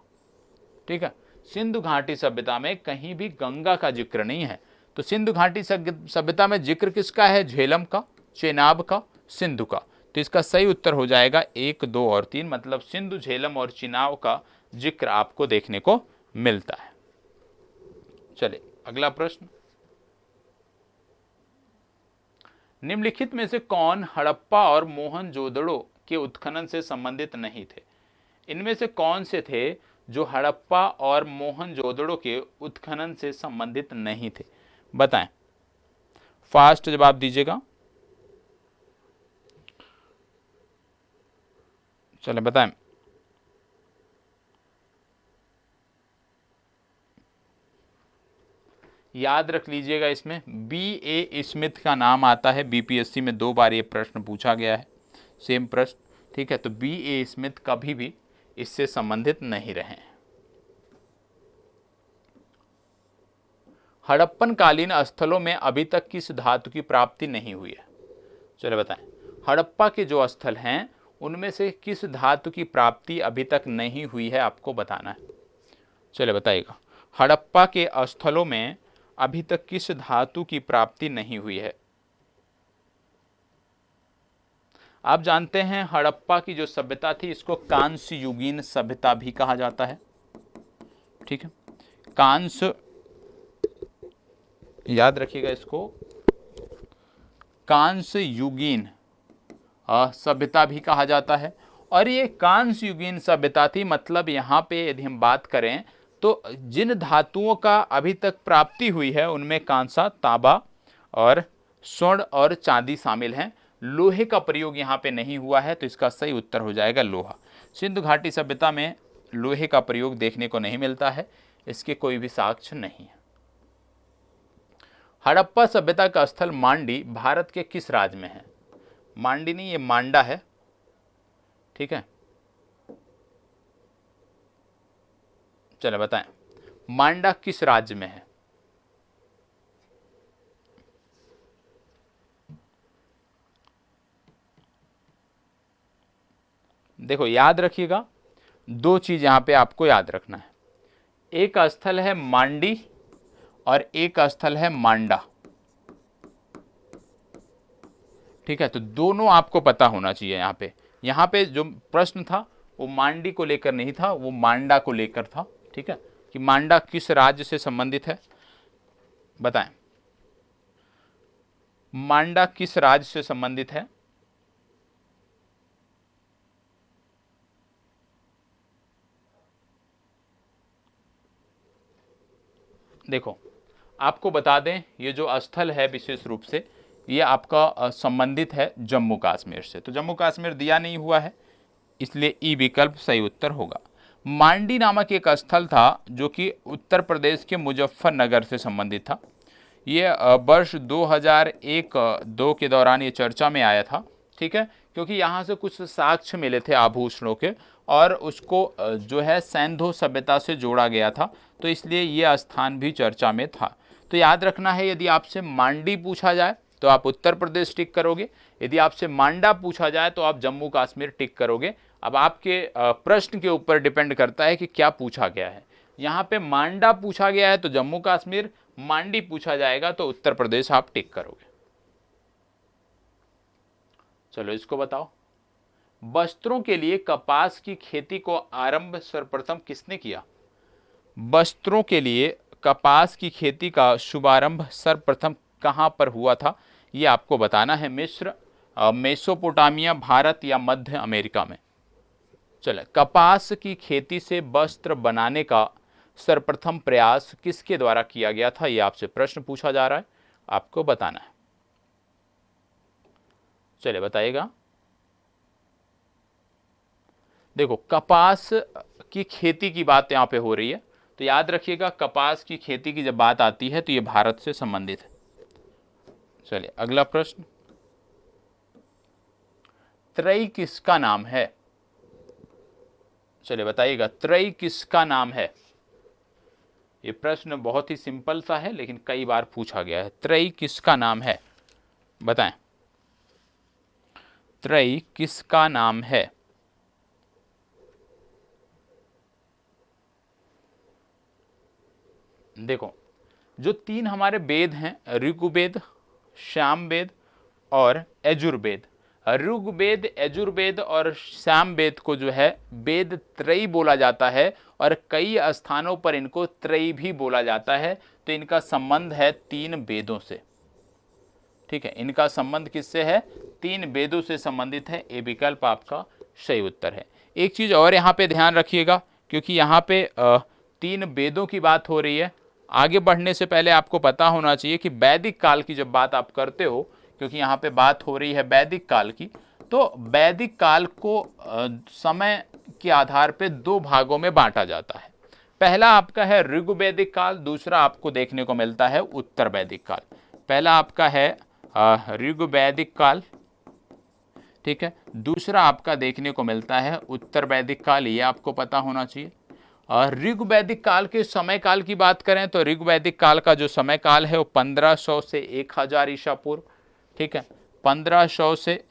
ठीक है। सिंधु घाटी सभ्यता में कहीं भी गंगा का जिक्र नहीं है। तो सिंधु घाटी सभ्यता में जिक्र किसका है? झेलम का, चेनाब का, सिंधु का। तो इसका सही उत्तर हो जाएगा 1, 2 और 3, मतलब सिंधु, झेलम और चेनाब का जिक्र आपको देखने को मिलता है। चलिए अगला प्रश्न, निम्नलिखित में से कौन हड़प्पा और मोहनजोदड़ो के उत्खनन से संबंधित नहीं थे? इनमें से कौन से थे जो हड़प्पा और मोहनजोदड़ो के उत्खनन से संबंधित नहीं थे? बताएं, फास्ट जवाब दीजिएगा। चले बताएं। याद रख लीजिएगा, इसमें B.A. स्मिथ का नाम आता है। बीपीएससी में 2 बार ये प्रश्न पूछा गया है, सेम प्रश्न, ठीक है। तो B.A. स्मिथ कभी भी इससे संबंधित नहीं रहे। हड़प्पन कालीन स्थलों में अभी तक किस धातु की प्राप्ति नहीं हुई है? चलो बताएं, हड़प्पा के जो स्थल हैं उनमें से किस धातु की प्राप्ति अभी तक नहीं हुई है, आपको बताना है। चलो बताइएगा, हड़प्पा के स्थलों में अभी तक किस धातु की प्राप्ति नहीं हुई है? आप जानते हैं हड़प्पा की जो सभ्यता थी इसको कांस्य युगीन सभ्यता भी कहा जाता है, ठीक है। कांस्य, याद रखिएगा इसको, कांस्य युगीन सभ्यता भी कहा जाता है। और ये कांस्य युगीन सभ्यता थी, मतलब यहाँ पे यदि हम बात करें तो जिन धातुओं का अभी तक प्राप्ति हुई है उनमें कांसा, तांबा और स्वर्ण और चांदी शामिल हैं। लोहे का प्रयोग यहाँ पे नहीं हुआ है, तो इसका सही उत्तर हो जाएगा लोहा। सिंधु घाटी सभ्यता में लोहे का प्रयोग देखने को नहीं मिलता है, इसके कोई भी साक्ष्य नहीं है। हड़प्पा सभ्यता का स्थल मांडी भारत के किस राज्य में है? मांडी नहीं, ये मांडा है, ठीक है। चलो बताएं, मांडा किस राज्य में है? देखो याद रखिएगा, 2 चीज यहां पे आपको याद रखना है। एक स्थल है मांडी और एक स्थल है मांडा, ठीक है, तो दोनों आपको पता होना चाहिए। यहाँ पे जो प्रश्न था वो मांडी को लेकर नहीं था, वो मांडा को लेकर था। ठीक है, कि मांडा किस राज्य से संबंधित है, बताएं। मांडा किस राज्य से संबंधित है? देखो, आपको बता दें, ये जो स्थल है विशेष रूप से ये आपका संबंधित है जम्मू कश्मीर से, तो जम्मू कश्मीर दिया नहीं हुआ है, इसलिए ई विकल्प सही उत्तर होगा। मांडी नामक एक स्थल था जो कि उत्तर प्रदेश के मुजफ्फरनगर से संबंधित था। ये वर्ष 2001-2 के दौरान ये चर्चा में आया था। ठीक है, क्योंकि यहाँ से कुछ साक्ष्य मिले थे आभूषणों के, और उसको जो है सैंधो सभ्यता से जोड़ा गया था, तो इसलिए ये स्थान भी चर्चा में था। तो याद रखना है, यदि आपसे मांडी पूछा जाए तो आप उत्तर प्रदेश टिक करोगे, यदि आपसे मांडा पूछा जाए तो आप जम्मू कश्मीर टिक करोगे। अब आपके प्रश्न के ऊपर डिपेंड करता है कि क्या पूछा गया है। यहाँ पे मांडा पूछा गया है तो जम्मू कश्मीर, मांडी पूछा जाएगा तो उत्तर प्रदेश आप टिक करोगे। चलो इसको बताओ, वस्त्रों के लिए कपास की खेती को आरंभ सर्वप्रथम किसने किया? वस्त्रों के लिए कपास की खेती का शुभारंभ सर्वप्रथम कहां पर हुआ था, यह आपको बताना है। मिस्र, मेसोपोटामिया, भारत या मध्य अमेरिका में। चले, कपास की खेती से वस्त्र बनाने का सर्वप्रथम प्रयास किसके द्वारा किया गया था, यह आपसे प्रश्न पूछा जा रहा है, आपको बताना है। चले बताइएगा। देखो, कपास की खेती की बात यहां पे हो रही है, तो याद रखिएगा कपास की खेती की जब बात आती है तो ये भारत से संबंधित है। चलिए अगला प्रश्न, त्रयी किसका नाम है? चलिए बताइएगा, त्रयी किसका नाम है? ये प्रश्न बहुत ही सिंपल सा है लेकिन कई बार पूछा गया है। त्रयी किसका नाम है, बताएं। त्रयी किसका नाम है? देखो, जो तीन हमारे वेद हैं, ऋग्वेद, सामवेद और यजुर्वेद, ऋग्वेद, यजुर्वेद और सामवेद को जो है वेद त्रयी बोला जाता है, और कई स्थानों पर इनको त्रयी भी बोला जाता है। तो इनका संबंध है तीन वेदों से। ठीक है, इनका संबंध किससे है? तीन वेदों से संबंधित है। ये विकल्प आपका सही उत्तर है। एक चीज और यहाँ पे ध्यान रखिएगा, क्योंकि यहाँ पे तीन वेदों की बात हो रही है। आगे बढ़ने से पहले आपको पता होना चाहिए कि वैदिक काल की जब बात आप करते हो, क्योंकि यहाँ पे बात हो रही है वैदिक काल की, तो वैदिक काल को समय के आधार पे दो भागों में बांटा जाता है। पहला आपका है ऋग्वैदिक काल, दूसरा आपको देखने को मिलता है उत्तर वैदिक काल। पहला आपका है ऋग्वैदिक काल, ठीक है, दूसरा आपका देखने को मिलता है उत्तर वैदिक काल, ये आपको पता होना चाहिए। ऋग्वैदिक काल के समय काल की बात करें तो ऋग्वैदिक काल का जो समय काल है वो 1500 से 1000 ईसा पूर्व। ठीक है, 1500 से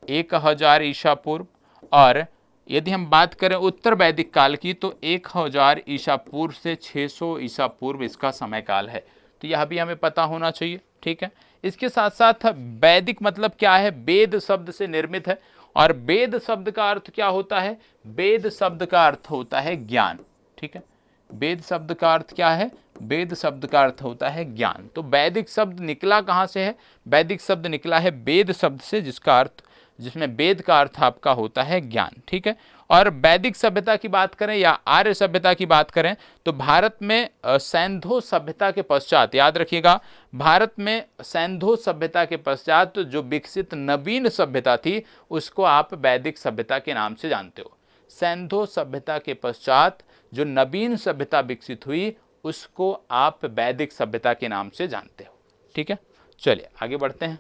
1000 ईसा पूर्व। और यदि हम बात करें उत्तर वैदिक काल की तो 1000 ईसा पूर्व से 600 ईसा पूर्व इसका समय काल है। तो यह भी हमें पता होना चाहिए। ठीक है, इसके साथ साथ वैदिक मतलब क्या है? वेद शब्द से निर्मित है। और वेद शब्द का अर्थ क्या होता है? वेद शब्द का अर्थ होता है ज्ञान। ठीक है, वेद शब्द का अर्थ क्या है? वेद शब्द का अर्थ होता है ज्ञान। तो वैदिक शब्द निकला कहां से है? वैदिक शब्द निकला है वेद शब्द से, जिसका अर्थ, जिसमें वेद का अर्थ आपका होता है ज्ञान। ठीक है, और वैदिक सभ्यता की बात करें या आर्य सभ्यता की बात करें तो भारत में सैंधो सभ्यता के पश्चात, याद रखिएगा, भारत में सैंधो सभ्यता के पश्चात जो विकसित नवीन सभ्यता थी उसको आप वैदिक सभ्यता के नाम से जानते हो। सैंधो सभ्यता के पश्चात जो नवीन सभ्यता विकसित हुई उसको आप वैदिक सभ्यता के नाम से जानते हो। ठीक है, चलिए आगे बढ़ते हैं।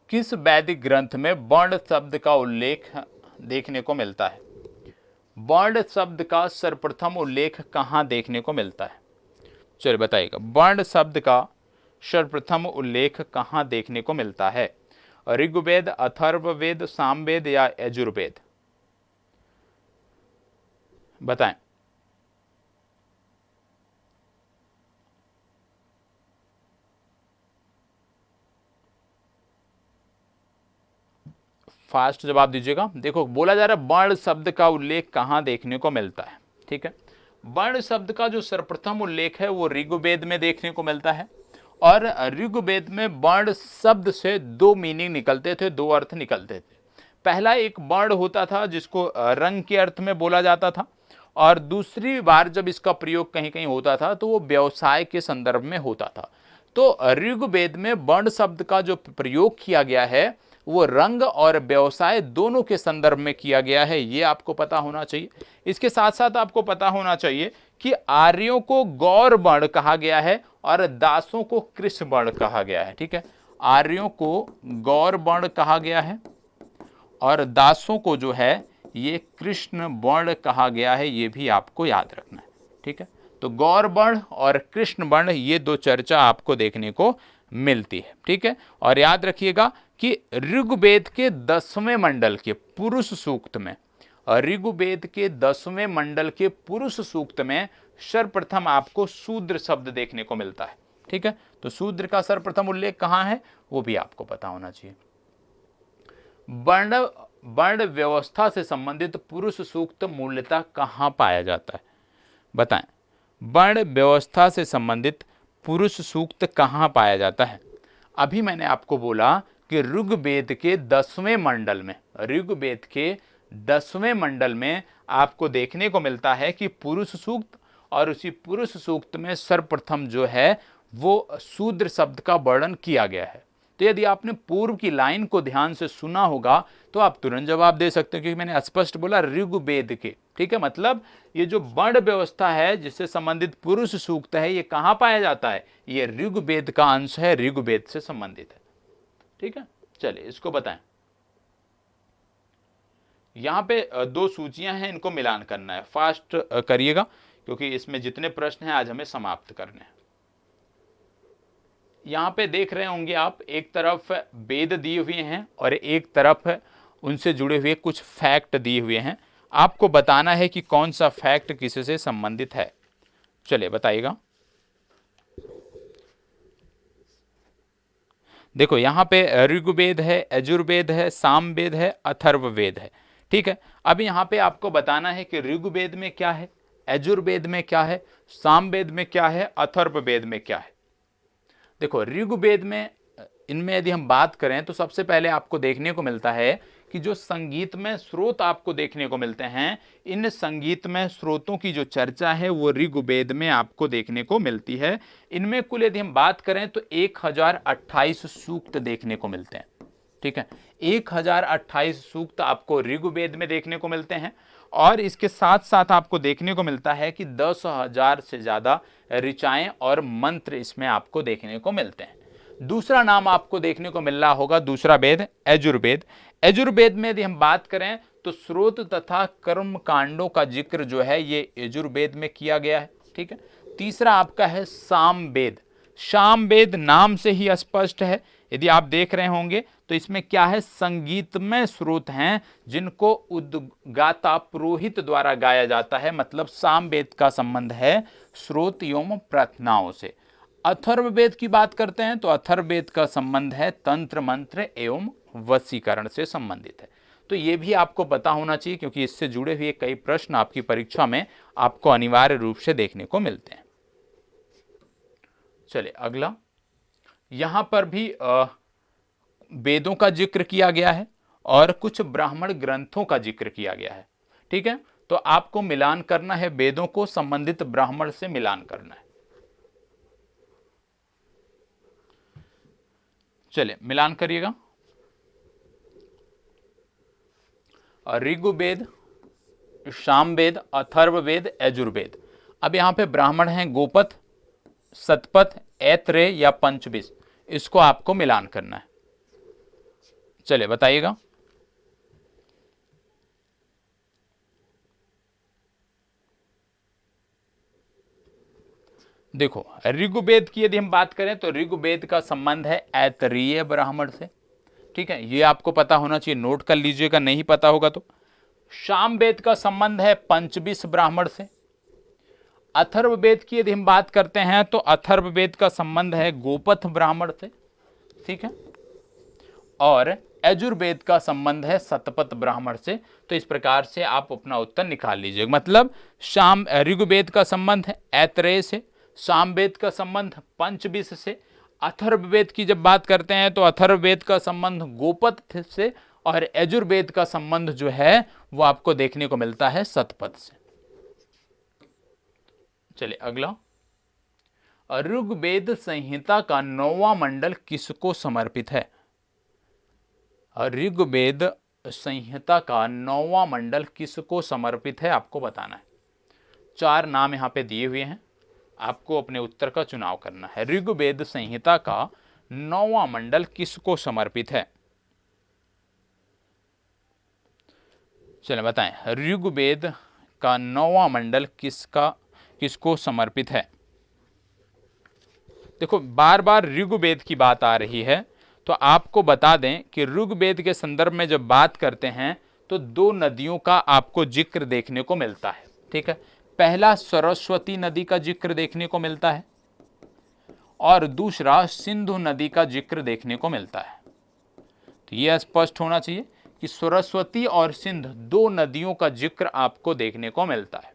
किस वैदिक ग्रंथ में वर्ण शब्द का उल्लेख देखने को मिलता है? वर्ण शब्द का सर्वप्रथम उल्लेख कहां देखने को मिलता है? चलिए बताइएगा, वर्ण शब्द का सर्वप्रथम उल्लेख कहां देखने को मिलता है? ऋग्वेद, अथर्ववेद, सामवेद या यजुर्वेद? बताएं। फास्ट जवाब दीजिएगा। देखो बोला जा रहा है वर्ण शब्द का उल्लेख कहाँ देखने को मिलता है। ठीक है, वर्ण शब्द का जो सर्वप्रथम उल्लेख है वो ऋग्वेद में देखने को मिलता है। और ऋग्वेद में वर्ण शब्द से दो मीनिंग निकलते थे, दो अर्थ निकलते थे। पहला एक वर्ण होता था जिसको रंग के अर्थ में बोला जाता था, और दूसरी बार जब इसका प्रयोग कहीं कहीं होता था तो वो व्यवसाय के संदर्भ में होता था। तो ऋग्वेद में वर्ण शब्द का जो प्रयोग किया गया है वो रंग और व्यवसाय दोनों के संदर्भ में किया गया है, ये आपको पता होना चाहिए। इसके साथ साथ आपको पता होना चाहिए कि आर्यों को गौर वर्ण कहा गया है और दासों को कृष्ण वर्ण कहा गया है। ठीक है, आर्यों को गौर वर्ण कहा गया है और दासों को जो है ये कृष्ण वर्ण कहा गया है, ये भी आपको याद रखना है। ठीक है, तो गौर वर्ण और कृष्ण वर्ण ये दो चर्चा आपको देखने को मिलती है। ठीक है, और याद रखिएगा कि ऋग्वेद के 10वें मंडल के पुरुष सूक्त में, ऋग्वेद के 10वें मंडल के पुरुष सूक्त में सर्वप्रथम आपको शूद्र शब्द देखने को मिलता है। ठीक है, तो शूद्र का सर्वप्रथम उल्लेख कहाँ है वो भी आपको पता होना चाहिए। वर्ण व्यवस्था से संबंधित पुरुष सूक्त मूलतः कहाँ पाया जाता है, बताएं। वर्ण व्यवस्था से संबंधित पुरुष सूक्त कहाँ पाया जाता है? अभी मैंने आपको बोला कि ऋग्वेद के 10वें मंडल में, ऋग्वेद के 10वें मंडल में आपको देखने को मिलता है कि पुरुष सूक्त, और उसी पुरुष सूक्त में सर्वप्रथम जो है वो शूद्र शब्द का वर्णन किया गया है। तो यदि आपने पूर्व की लाइन को ध्यान से सुना होगा तो आप तुरंत जवाब दे सकते हो, क्योंकि मैंने स्पष्ट बोला ऋग्वेद के। ठीक है, मतलब ये जो वर्ण व्यवस्था है जिससे संबंधित पुरुष सूक्त है ये कहाँ पाया जाता है, ये ऋग्वेद का अंश है, ऋग्वेद से संबंधित है। ठीक है, चलिए इसको बताएं। यहां पे दो सूचियां हैं, इनको मिलान करना है, फास्ट करिएगा क्योंकि इसमें जितने प्रश्न हैं आज हमें समाप्त करने हैं। यहाँ पे देख रहे होंगे आप, एक तरफ वेद दिए हुए हैं और एक तरफ उनसे जुड़े हुए कुछ फैक्ट दिए हुए हैं। आपको बताना है कि कौन सा फैक्ट किससे संबंधित है। चलिए बताइएगा। देखो यहाँ पे ऋग्वेद है, यजुर्वेद है, सामवेद है, अथर्ववेद है। ठीक है, अब यहाँ पे आपको बताना है कि ऋग्वेद में क्या है, यजुर्वेद में क्या है, सामवेद में क्या है, अथर्ववेद में क्या है। देखो ऋग्वेद में, इनमें यदि हम बात करें तो सबसे पहले आपको देखने को मिलता है कि जो संगीत में स्रोत आपको देखने को मिलते हैं, इन संगीत में स्रोतों की जो चर्चा है वो ऋग्वेद में आपको देखने को मिलती है। इनमें कुल यदि हम बात करें तो 1028 सूक्त देखने को मिलते हैं। ठीक है, 1028 सूक्त आपको ऋग्वेद में देखने को मिलते हैं, और इसके साथ साथ आपको देखने को मिलता है कि 10,000 से ज्यादा ऋचाएं और मंत्र इसमें आपको देखने को मिलते हैं। दूसरा नाम आपको देखने को मिल रहा होगा, दूसरा वेद यजुर्वेद। यजुर्वेद में यदि हम बात करें तो स्रोत तथा कर्म कांडों का जिक्र जो है ये यजुर्वेद में किया गया है। ठीक है, तीसरा आपका है सामवेद। सामवेद नाम से ही स्पष्ट है, यदि आप देख रहे होंगे तो इसमें क्या है, संगीतमय स्रोत हैं जिनको उद्गाता पुरोहित द्वारा गाया जाता है, मतलब सामवेद का संबंध है स्रोत एवं प्रार्थनाओं से। अथर्ववेद की बात करते हैं तो अथर्ववेद का संबंध है तंत्र मंत्र एवं वशीकरण से संबंधित है। तो ये भी आपको पता होना चाहिए क्योंकि इससे जुड़े हुए कई प्रश्न आपकी परीक्षा में आपको अनिवार्य रूप से देखने को मिलते हैं। चलिए अगला, यहां पर भी वेदों का जिक्र किया गया है और कुछ ब्राह्मण ग्रंथों का जिक्र किया गया है। ठीक है, तो आपको मिलान करना है, वेदों को संबंधित ब्राह्मण से मिलान करना है। चलिए मिलान करिएगा। ऋग्वेद, सामवेद, अथर्ववेद, यजुर्वेद। अब यहां पे ब्राह्मण हैं गोपथ, सतपथ, ऐत्रेय या पंचविश, इसको आपको मिलान करना है। चलिए बताइएगा। देखो ऋग्वेद की यदि हम बात करें तो ऋग्वेद का संबंध है ऐतरेय ब्राह्मण से। ठीक है, ये आपको पता होना चाहिए, नोट कर लीजिएगा नहीं पता होगा तो। सामवेद का संबंध है पंचविश ब्राह्मण से। अथर्ववेद की यदि हम बात करते हैं तो अथर्ववेद का संबंध है गोपथ ब्राह्मण से। ठीक है, और यजुर्वेद का संबंध है शतपथ ब्राह्मण से। तो इस प्रकार से आप अपना उत्तर निकाल लीजिए। मतलब ऋग्वेद का संबंध है ऐतरेय से, सामवेद का संबंध पंचविश से, अथर्ववेद की जब बात करते हैं तो अथर्ववेद का संबंध गोपथ से, और यजुर्वेद का संबंध जो है वो आपको देखने को मिलता है शतपथ से। चलिए अगला, ऋग्वेद संहिता का 9वां मंडल किसको समर्पित है? ऋग्वेद संहिता का 9वां मंडल किसको समर्पित है आपको बताना है। 4 नाम यहां पे दिए हुए हैं, आपको अपने उत्तर का चुनाव करना है। ऋग्वेद संहिता का 9वां मंडल किसको समर्पित है? चलिए बताएं, ऋग्वेद का 9वां मंडल किसको समर्पित है? देखो बार बार ऋग्वेद की बात आ रही है, तो आपको बता दें कि ऋग्वेद के संदर्भ में जब बात करते हैं तो 2 नदियों का आपको जिक्र देखने को मिलता है। ठीक है, पहला सरस्वती नदी का जिक्र देखने को मिलता है और दूसरा सिंधु नदी का जिक्र देखने को मिलता है। तो यह स्पष्ट होना चाहिए कि सरस्वती और सिंध 2 नदियों का जिक्र आपको देखने को मिलता है।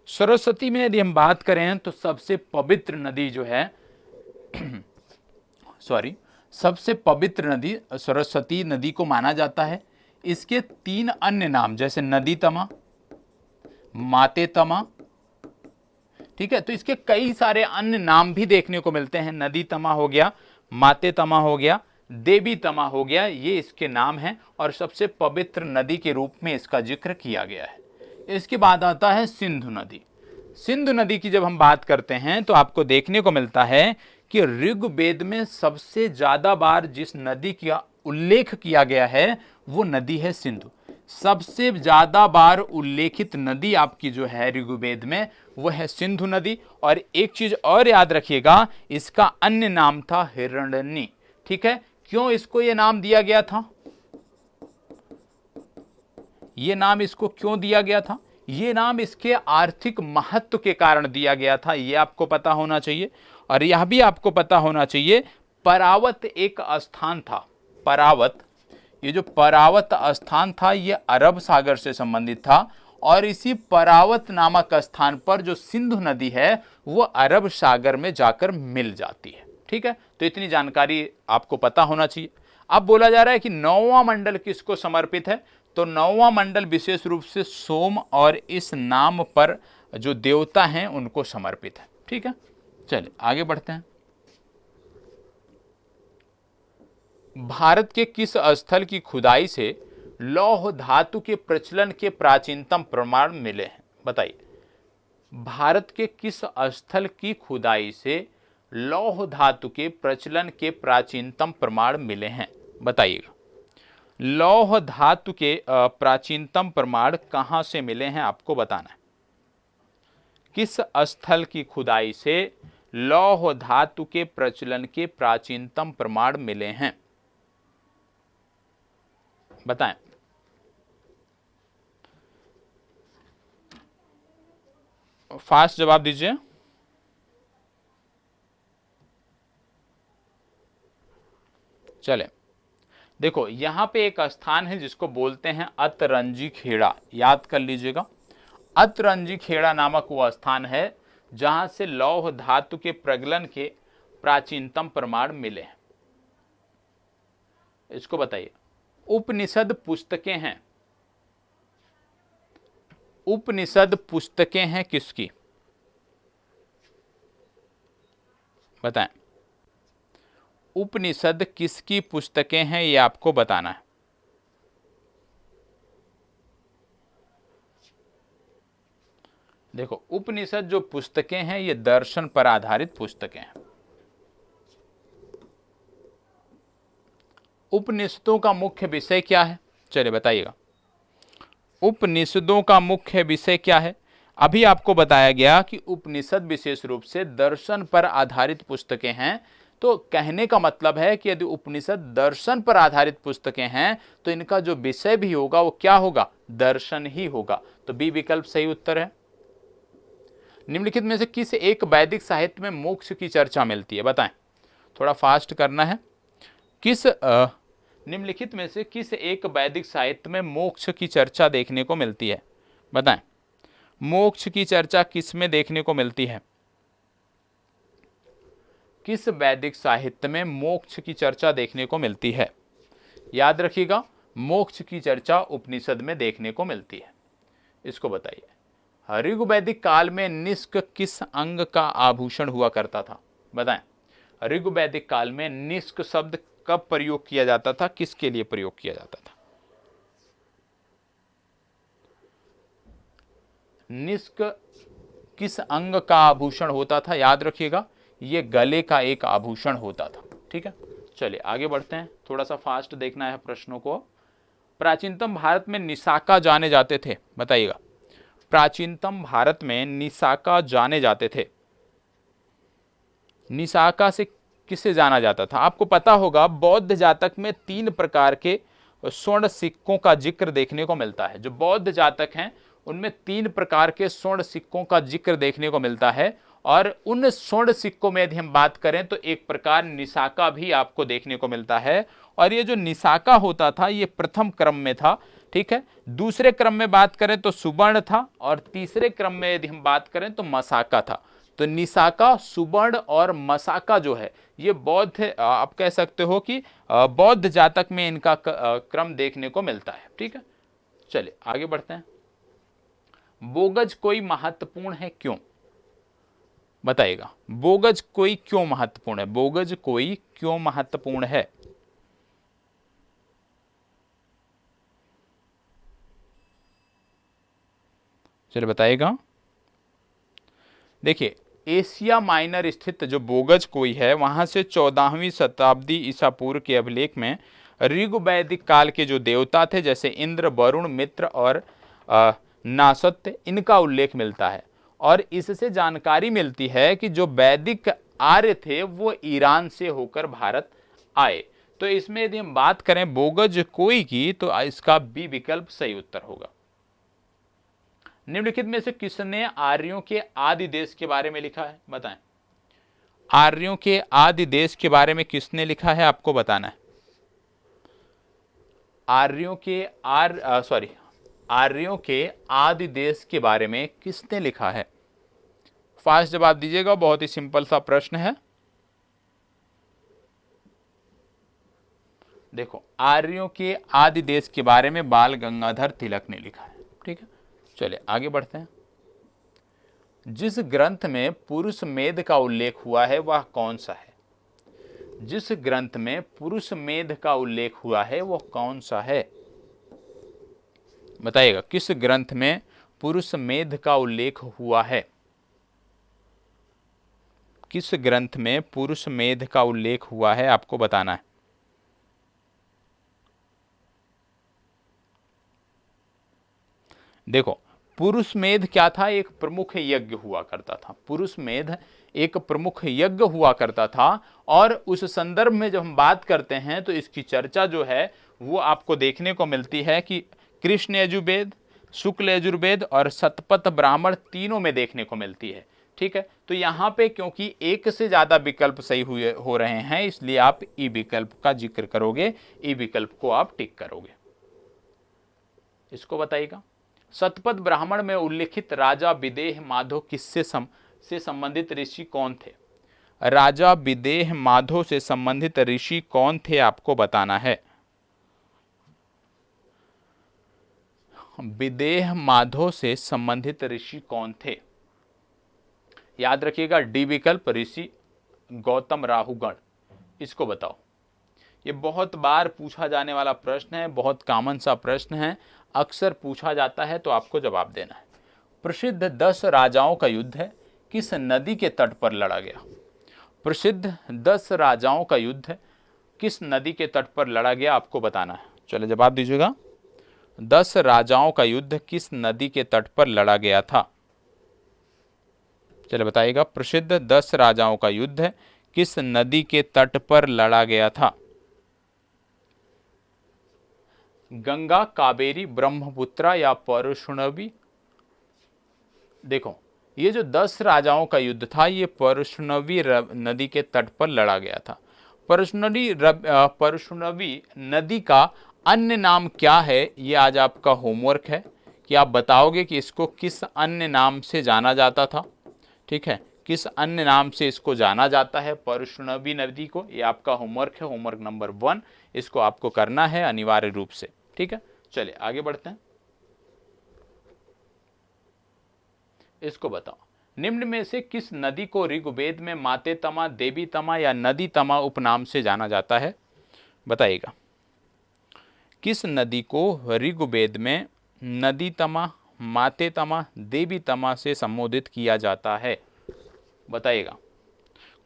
सरस्वती में यदि हम बात करें तो सबसे पवित्र नदी जो है सबसे पवित्र नदी सरस्वती नदी को माना जाता है। इसके 3 अन्य नाम जैसे नदी तमा, माते तमा, ठीक है, तो इसके कई सारे अन्य नाम भी देखने को मिलते हैं। नदी तमा हो गया, माते तमा हो गया, देवी तमा हो गया, ये इसके नाम हैं और सबसे पवित्र नदी के रूप में इसका जिक्र किया गया है। इसके बाद आता है सिंधु नदी। सिंधु नदी की जब हम बात करते हैं तो आपको देखने को मिलता है कि ऋग्वेद में सबसे ज्यादा बार जिस नदी का उल्लेख किया गया है वो नदी है सिंधु। सबसे ज्यादा बार उल्लेखित नदी आपकी जो है ऋग्वेद में वो है सिंधु नदी। और एक चीज और याद रखिएगा, इसका अन्य नाम था हिरण्यनी। ठीक है, क्यों इसको ये नाम दिया गया था? ये नाम इसको क्यों दिया गया था? ये नाम इसके आर्थिक महत्व के कारण दिया गया था, ये आपको पता होना चाहिए। और यह भी आपको पता होना चाहिए, परावत एक स्थान था। परावत, ये जो परावत स्थान था ये अरब सागर से संबंधित था और इसी परावत नामक स्थान पर जो सिंधु नदी है वो अरब सागर में जाकर मिल जाती है। ठीक है, तो इतनी जानकारी आपको पता होना चाहिए। अब बोला जा रहा है कि 9वां मंडल किसको समर्पित है? तो 9वां मंडल विशेष रूप से सोम और इस नाम पर जो देवता हैं उनको समर्पित है। ठीक है, चलिए आगे बढ़ते हैं। भारत के किस स्थल की खुदाई से लौह धातु के प्रचलन के प्राचीनतम प्रमाण मिले हैं? बताइए, भारत के किस स्थल की खुदाई से लौह धातु के प्रचलन के प्राचीनतम प्रमाण मिले हैं? बताइएगा, लौह धातु के प्राचीनतम प्रमाण कहां से मिले हैं आपको बताना है। किस स्थल की खुदाई से लौह धातु के प्रचलन के प्राचीनतम प्रमाण मिले हैं? बताएं। फास्ट जवाब दीजिए। चले, देखो यहां पे एक स्थान है जिसको बोलते हैं अतरंजी खेड़ा, याद कर लीजिएगा। अतरंजी खेड़ा नामक वो स्थान है जहां से लौह धातु के प्रगलन के प्राचीनतम प्रमाण मिले हैं। इसको बताइए। उपनिषद पुस्तकें हैं, उपनिषद पुस्तकें हैं किसकी? बताएं, उपनिषद किसकी पुस्तकें हैं ये आपको बताना है। देखो उपनिषद जो पुस्तकें हैं ये दर्शन पर आधारित पुस्तकें हैं। उपनिषदों का मुख्य विषय क्या है? चलिए बताइएगा, उपनिषदों का मुख्य विषय क्या है? अभी आपको बताया गया कि उपनिषद विशेष रूप से दर्शन पर आधारित पुस्तकें हैं। तो कहने का मतलब है कि यदि उपनिषद दर्शन पर आधारित पुस्तकें हैं तो इनका जो विषय भी होगा वो क्या होगा? दर्शन ही होगा। तो बी विकल्प सही उत्तर है। निम्नलिखित में से किस एक वैदिक साहित्य में मोक्ष की चर्चा मिलती है? बताएं, थोड़ा फास्ट करना है। किस निम्नलिखित में से किस एक वैदिक साहित्य में मोक्ष की चर्चा देखने को मिलती है? बताएं, मोक्ष की चर्चा किस में देखने को मिलती है? किस वैदिक साहित्य में मोक्ष की चर्चा देखने को मिलती है? याद रखिएगा, मोक्ष की चर्चा उपनिषद में देखने को मिलती है। इसको बताइए, ऋग्वैदिक काल में निष्क किस अंग का आभूषण हुआ करता था? बताएं, ऋग्वैदिक काल में निष्क शब्द कब प्रयोग किया जाता था, किसके लिए प्रयोग किया जाता था? निष्क किस अंग का आभूषण होता था? याद रखिएगा, ये गले का एक आभूषण होता था। ठीक है, चलिए आगे बढ़ते हैं, थोड़ा सा फास्ट देखना है प्रश्नों को। प्राचीनतम भारत में निसाका जाने जाते थे, बताइएगा, प्राचीनतम भारत में निसाका जाने जाते थे। निसाका से किसे जाना जाता था? आपको पता होगा, बौद्ध जातक में 3 प्रकार के स्वर्ण सिक्कों का जिक्र देखने को मिलता है। जो बौद्ध जातक हैं उनमें 3 प्रकार के स्वर्ण सिक्कों का जिक्र देखने को मिलता है, और उन स्वर्ण सिक्कों में यदि हम बात करें तो एक प्रकार निसाका भी आपको देखने को मिलता है। और ये जो निसाका होता था ये प्रथम क्रम में था। ठीक है, दूसरे क्रम में बात करें तो सुवर्ण था, और तीसरे क्रम में यदि हम बात करें तो मसाका था। तो निसाका, सुवर्ण और मसाका जो है ये बौद्ध, आप कह सकते हो कि बौद्ध जातक में इनका क्रम देखने को मिलता है। ठीक है, चलिए आगे बढ़ते हैं। बोगज कोई महत्वपूर्ण है, क्यों? बताइएगा, बोगज कोई क्यों महत्वपूर्ण है? बोगज कोई क्यों महत्वपूर्ण है? चलिए बताइएगा। देखिए, एशिया माइनर स्थित जो बोगज कोई है वहां से 14वीं शताब्दी ईसा पूर्व के अभिलेख में ऋग्वैदिक काल के जो देवता थे, जैसे इंद्र, वरुण, मित्र और नासत्य, इनका उल्लेख मिलता है। और इससे जानकारी मिलती है कि जो वैदिक आर्य थे वो ईरान से होकर भारत आए। तो इसमें यदि हम बात करें बोगज कोई की, तो इसका बी विकल्प सही उत्तर होगा। निम्नलिखित में से किसने आर्यों के आदि देश के बारे में लिखा है? बताएं, आर्यों के आदि देश के बारे में किसने लिखा है, आपको बताना है। आर्यों के आदि देश के बारे में किसने लिखा है? फास्ट जवाब दीजिएगा, बहुत ही सिंपल सा प्रश्न है। देखो, आर्यों के आदि देश के बारे में बाल गंगाधर तिलक ने लिखा है। ठीक है, चलिए आगे बढ़ते हैं। जिस ग्रंथ में पुरुष मेध का उल्लेख हुआ है वह कौन सा है? जिस ग्रंथ में पुरुष मेध का उल्लेख हुआ है वह कौन सा है? बताइएगा, किस ग्रंथ में पुरुष मेध का उल्लेख हुआ है? किस ग्रंथ में पुरुष मेध का उल्लेख हुआ है, आपको बताना है। देखो, पुरुष मेध क्या था? एक प्रमुख यज्ञ हुआ करता था। पुरुष मेध एक प्रमुख यज्ञ हुआ करता था, और उस संदर्भ में जब हम बात करते हैं तो इसकी चर्चा जो है वो आपको देखने को मिलती है कि कृष्ण यजुर्वेद, शुक्ल यजुर्वेद और शतपथ ब्राह्मण तीनों में देखने को मिलती है। ठीक है, तो यहाँ पे क्योंकि एक से ज्यादा विकल्प सही हो रहे हैं, इसलिए आप ई विकल्प का जिक्र करोगे, ई विकल्प को आप टिक करोगे। इसको बताइएगा, शतपथ ब्राह्मण में उल्लिखित राजा विदेह माधव किससे से संबंधित ऋषि कौन थे? राजा विदेह माधव से संबंधित ऋषि कौन थे, आपको बताना है। विदेह माधव से संबंधित ऋषि कौन थे? याद रखिएगा, डी विकल्प, ऋषि गौतम राहुगण। इसको बताओ। ये बहुत बार पूछा जाने वाला प्रश्न है, बहुत कॉमन सा प्रश्न है, अक्सर पूछा जाता है, तो आपको जवाब देना है। प्रसिद्ध 10 राजाओं का युद्ध किस नदी के तट पर लड़ा गया? प्रसिद्ध 10 राजाओं का युद्ध किस नदी के तट पर लड़ा गया, आपको बताना है। चलो जवाब दीजिएगा, 10 राजाओं का युद्ध किस नदी के तट पर लड़ा गया था? चलो बताइएगा, प्रसिद्ध 10 राजाओं का युद्ध किस नदी के तट पर लड़ा गया था? गंगा, कावेरी, ब्रह्मपुत्रा या परशुनवी? देखो, ये जो 10 राजाओं का युद्ध था ये परशुनवी नदी के तट पर लड़ा गया था। परशुनवी नदी का अन्य नाम क्या है, ये आज आपका होमवर्क है कि आप बताओगे कि इसको किस अन्य नाम से जाना जाता था। ठीक है, किस अन्य नाम से इसको जाना जाता है परशुनवी नदी को, ये आपका होमवर्क है, होमवर्क नंबर 1। इसको आपको करना है अनिवार्य रूप से। ठीक है, चलिए आगे बढ़ते हैं। इसको बताओ, निम्न में से किस नदी को ऋग्वेद में माते तमा, देवी तमा या नदी तमा उपनाम से जाना जाता है, बताइएगा। किस नदी को ऋग्वेद में नदी तमा, माते तमा, देवी तमा से संबोधित किया जाता है, बताइएगा।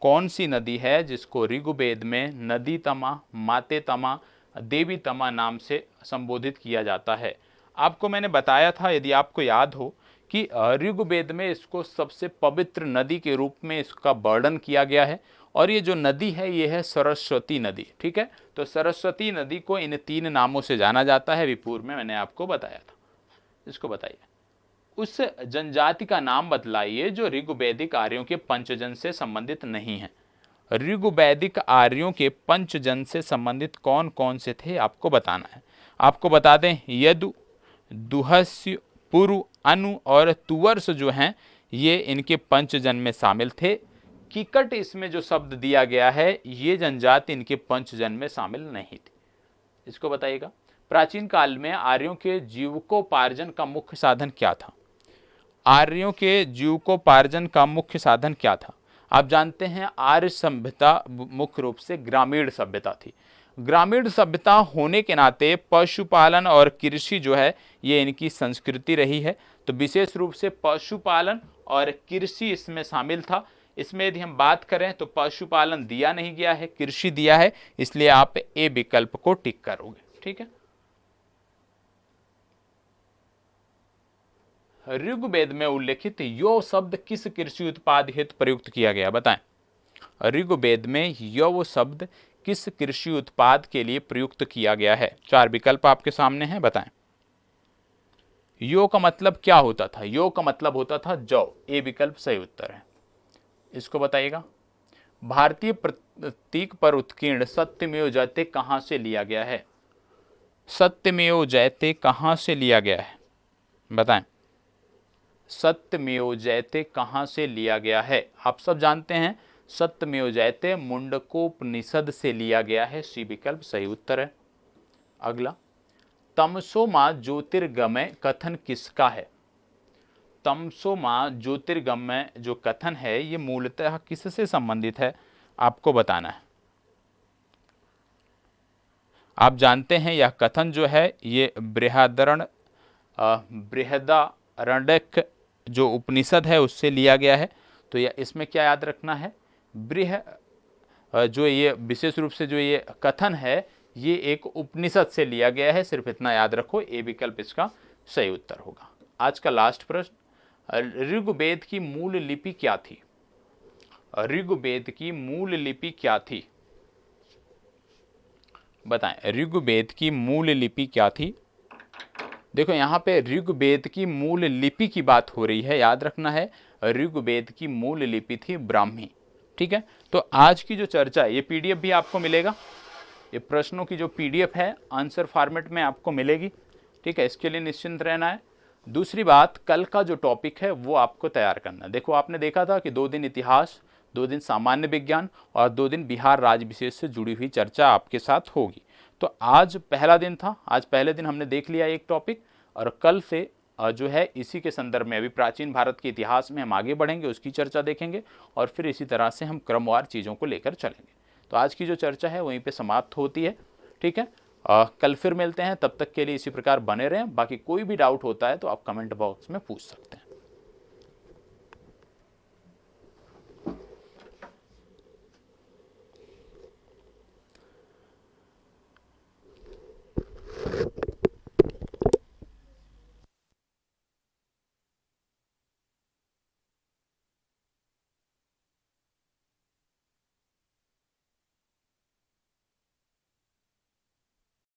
कौन सी नदी है जिसको ऋग्वेद में नदी तमा, माते तमा, देवी तमा नाम से संबोधित किया जाता है। आपको मैंने बताया था, यदि आपको याद हो, कि ऋग्वेद में इसको सबसे पवित्र नदी के रूप में इसका वर्णन किया गया है। और ये जो नदी है ये है सरस्वती नदी। ठीक है, तो सरस्वती नदी को इन 3 नामों से जाना जाता है, पूर्व में मैंने आपको बताया था। इसको बताइए, उस जनजाति का नाम बतलाइए जो ऋग्वैदिक आर्यों के पंचजन से संबंधित नहीं है। ऋग्वैदिक आर्यों के पंचजन से संबंधित कौन कौन से थे आपको बताना है। आपको बता दें, यदु, दुहस्य, पुरु, अनु और तुवर्स जो हैं ये इनके पंचजन में शामिल थे। किकट इसमें जो शब्द दिया गया है ये जनजाति इनके पंचजन में शामिल नहीं थी। इसको बताइएगा। प्राचीन काल में आर्यों के जीविकोपार्जन का मुख्य साधन क्या था? आर्यों के जीविकोपार्जन का मुख्य साधन क्या था? आप जानते हैं आर्य सभ्यता मुख्य रूप से ग्रामीण सभ्यता थी। ग्रामीण सभ्यता होने के नाते पशुपालन और कृषि जो है ये इनकी संस्कृति रही है। तो विशेष रूप से पशुपालन और कृषि इसमें शामिल था। इसमें यदि हम बात करें तो पशुपालन दिया नहीं गया है, कृषि दिया है, इसलिए आप ए विकल्प को टिक करोगे। ठीक है। ऋग्वेद में उल्लेखित यौ शब्द किस कृषि उत्पाद हेतु प्रयुक्त किया गया, बताएं। ऋग्वेद में यौ शब्द किस कृषि उत्पाद के लिए प्रयुक्त किया गया है? 4 विकल्प आपके सामने हैं, बताएं। यो का मतलब क्या होता था? यो का मतलब होता था जौ। ए विकल्प सही उत्तर है। इसको बताइएगा। भारतीय प्रतीक पर उत्कीर्ण सत्यमेव जयते कहां से लिया गया है? सत्यमेव जयते कहां से लिया गया है, बताएं। सत्यमेव जयते कहां से लिया गया है? आप सब जानते हैं सत्यमेव जयते मुंडकोपनिषद से लिया गया है। सी विकल्प सही उत्तर है। अगला, तमसो मा ज्योतिर्गमय कथन किसका है? तमसो मा ज्योतिर्गमय जो कथन है ये मूलतः किससे संबंधित है आपको बताना है। आप जानते हैं यह कथन जो है ये बृहदारण्यक जो उपनिषद है उससे लिया गया है। तो यह इसमें क्या याद रखना है, जो ये विशेष रूप से जो ये कथन है ये एक उपनिषद से लिया गया है, सिर्फ इतना याद रखो। ए विकल्प इसका सही उत्तर होगा। आज का लास्ट प्रश्न, ऋग्वेद की मूल लिपि क्या थी? ऋग्वेद की मूल लिपि क्या थी, बताएं। ऋग्वेद की मूल लिपि क्या थी? देखो यहाँ पे ऋग्वेद की मूल लिपि की बात हो रही है, याद रखना है ऋग्वेद की मूल लिपि थी ब्राह्मी। ठीक है, तो आज की जो चर्चा है ये पीडीएफ भी आपको मिलेगा। ये प्रश्नों की जो पीडीएफ है आंसर फॉर्मेट में आपको मिलेगी। ठीक है, इसके लिए निश्चिंत रहना है। दूसरी बात, कल का जो टॉपिक है वो आपको तैयार करना है। देखो आपने देखा था कि 2 दिन इतिहास, 2 दिन सामान्य विज्ञान और 2 दिन बिहार राज्य विशेष से जुड़ी हुई चर्चा आपके साथ होगी। तो आज पहला दिन था, आज पहले दिन हमने देख लिया एक टॉपिक, और कल से जो है इसी के संदर्भ में अभी प्राचीन भारत के इतिहास में हम आगे बढ़ेंगे, उसकी चर्चा देखेंगे और फिर इसी तरह से हम क्रमवार चीज़ों को लेकर चलेंगे। तो आज की जो चर्चा है वहीं पे समाप्त होती है। ठीक है, कल फिर मिलते हैं, तब तक के लिए इसी प्रकार बने रहें। बाकी कोई भी डाउट होता है तो आप कमेंट बॉक्स में पूछ सकते हैं।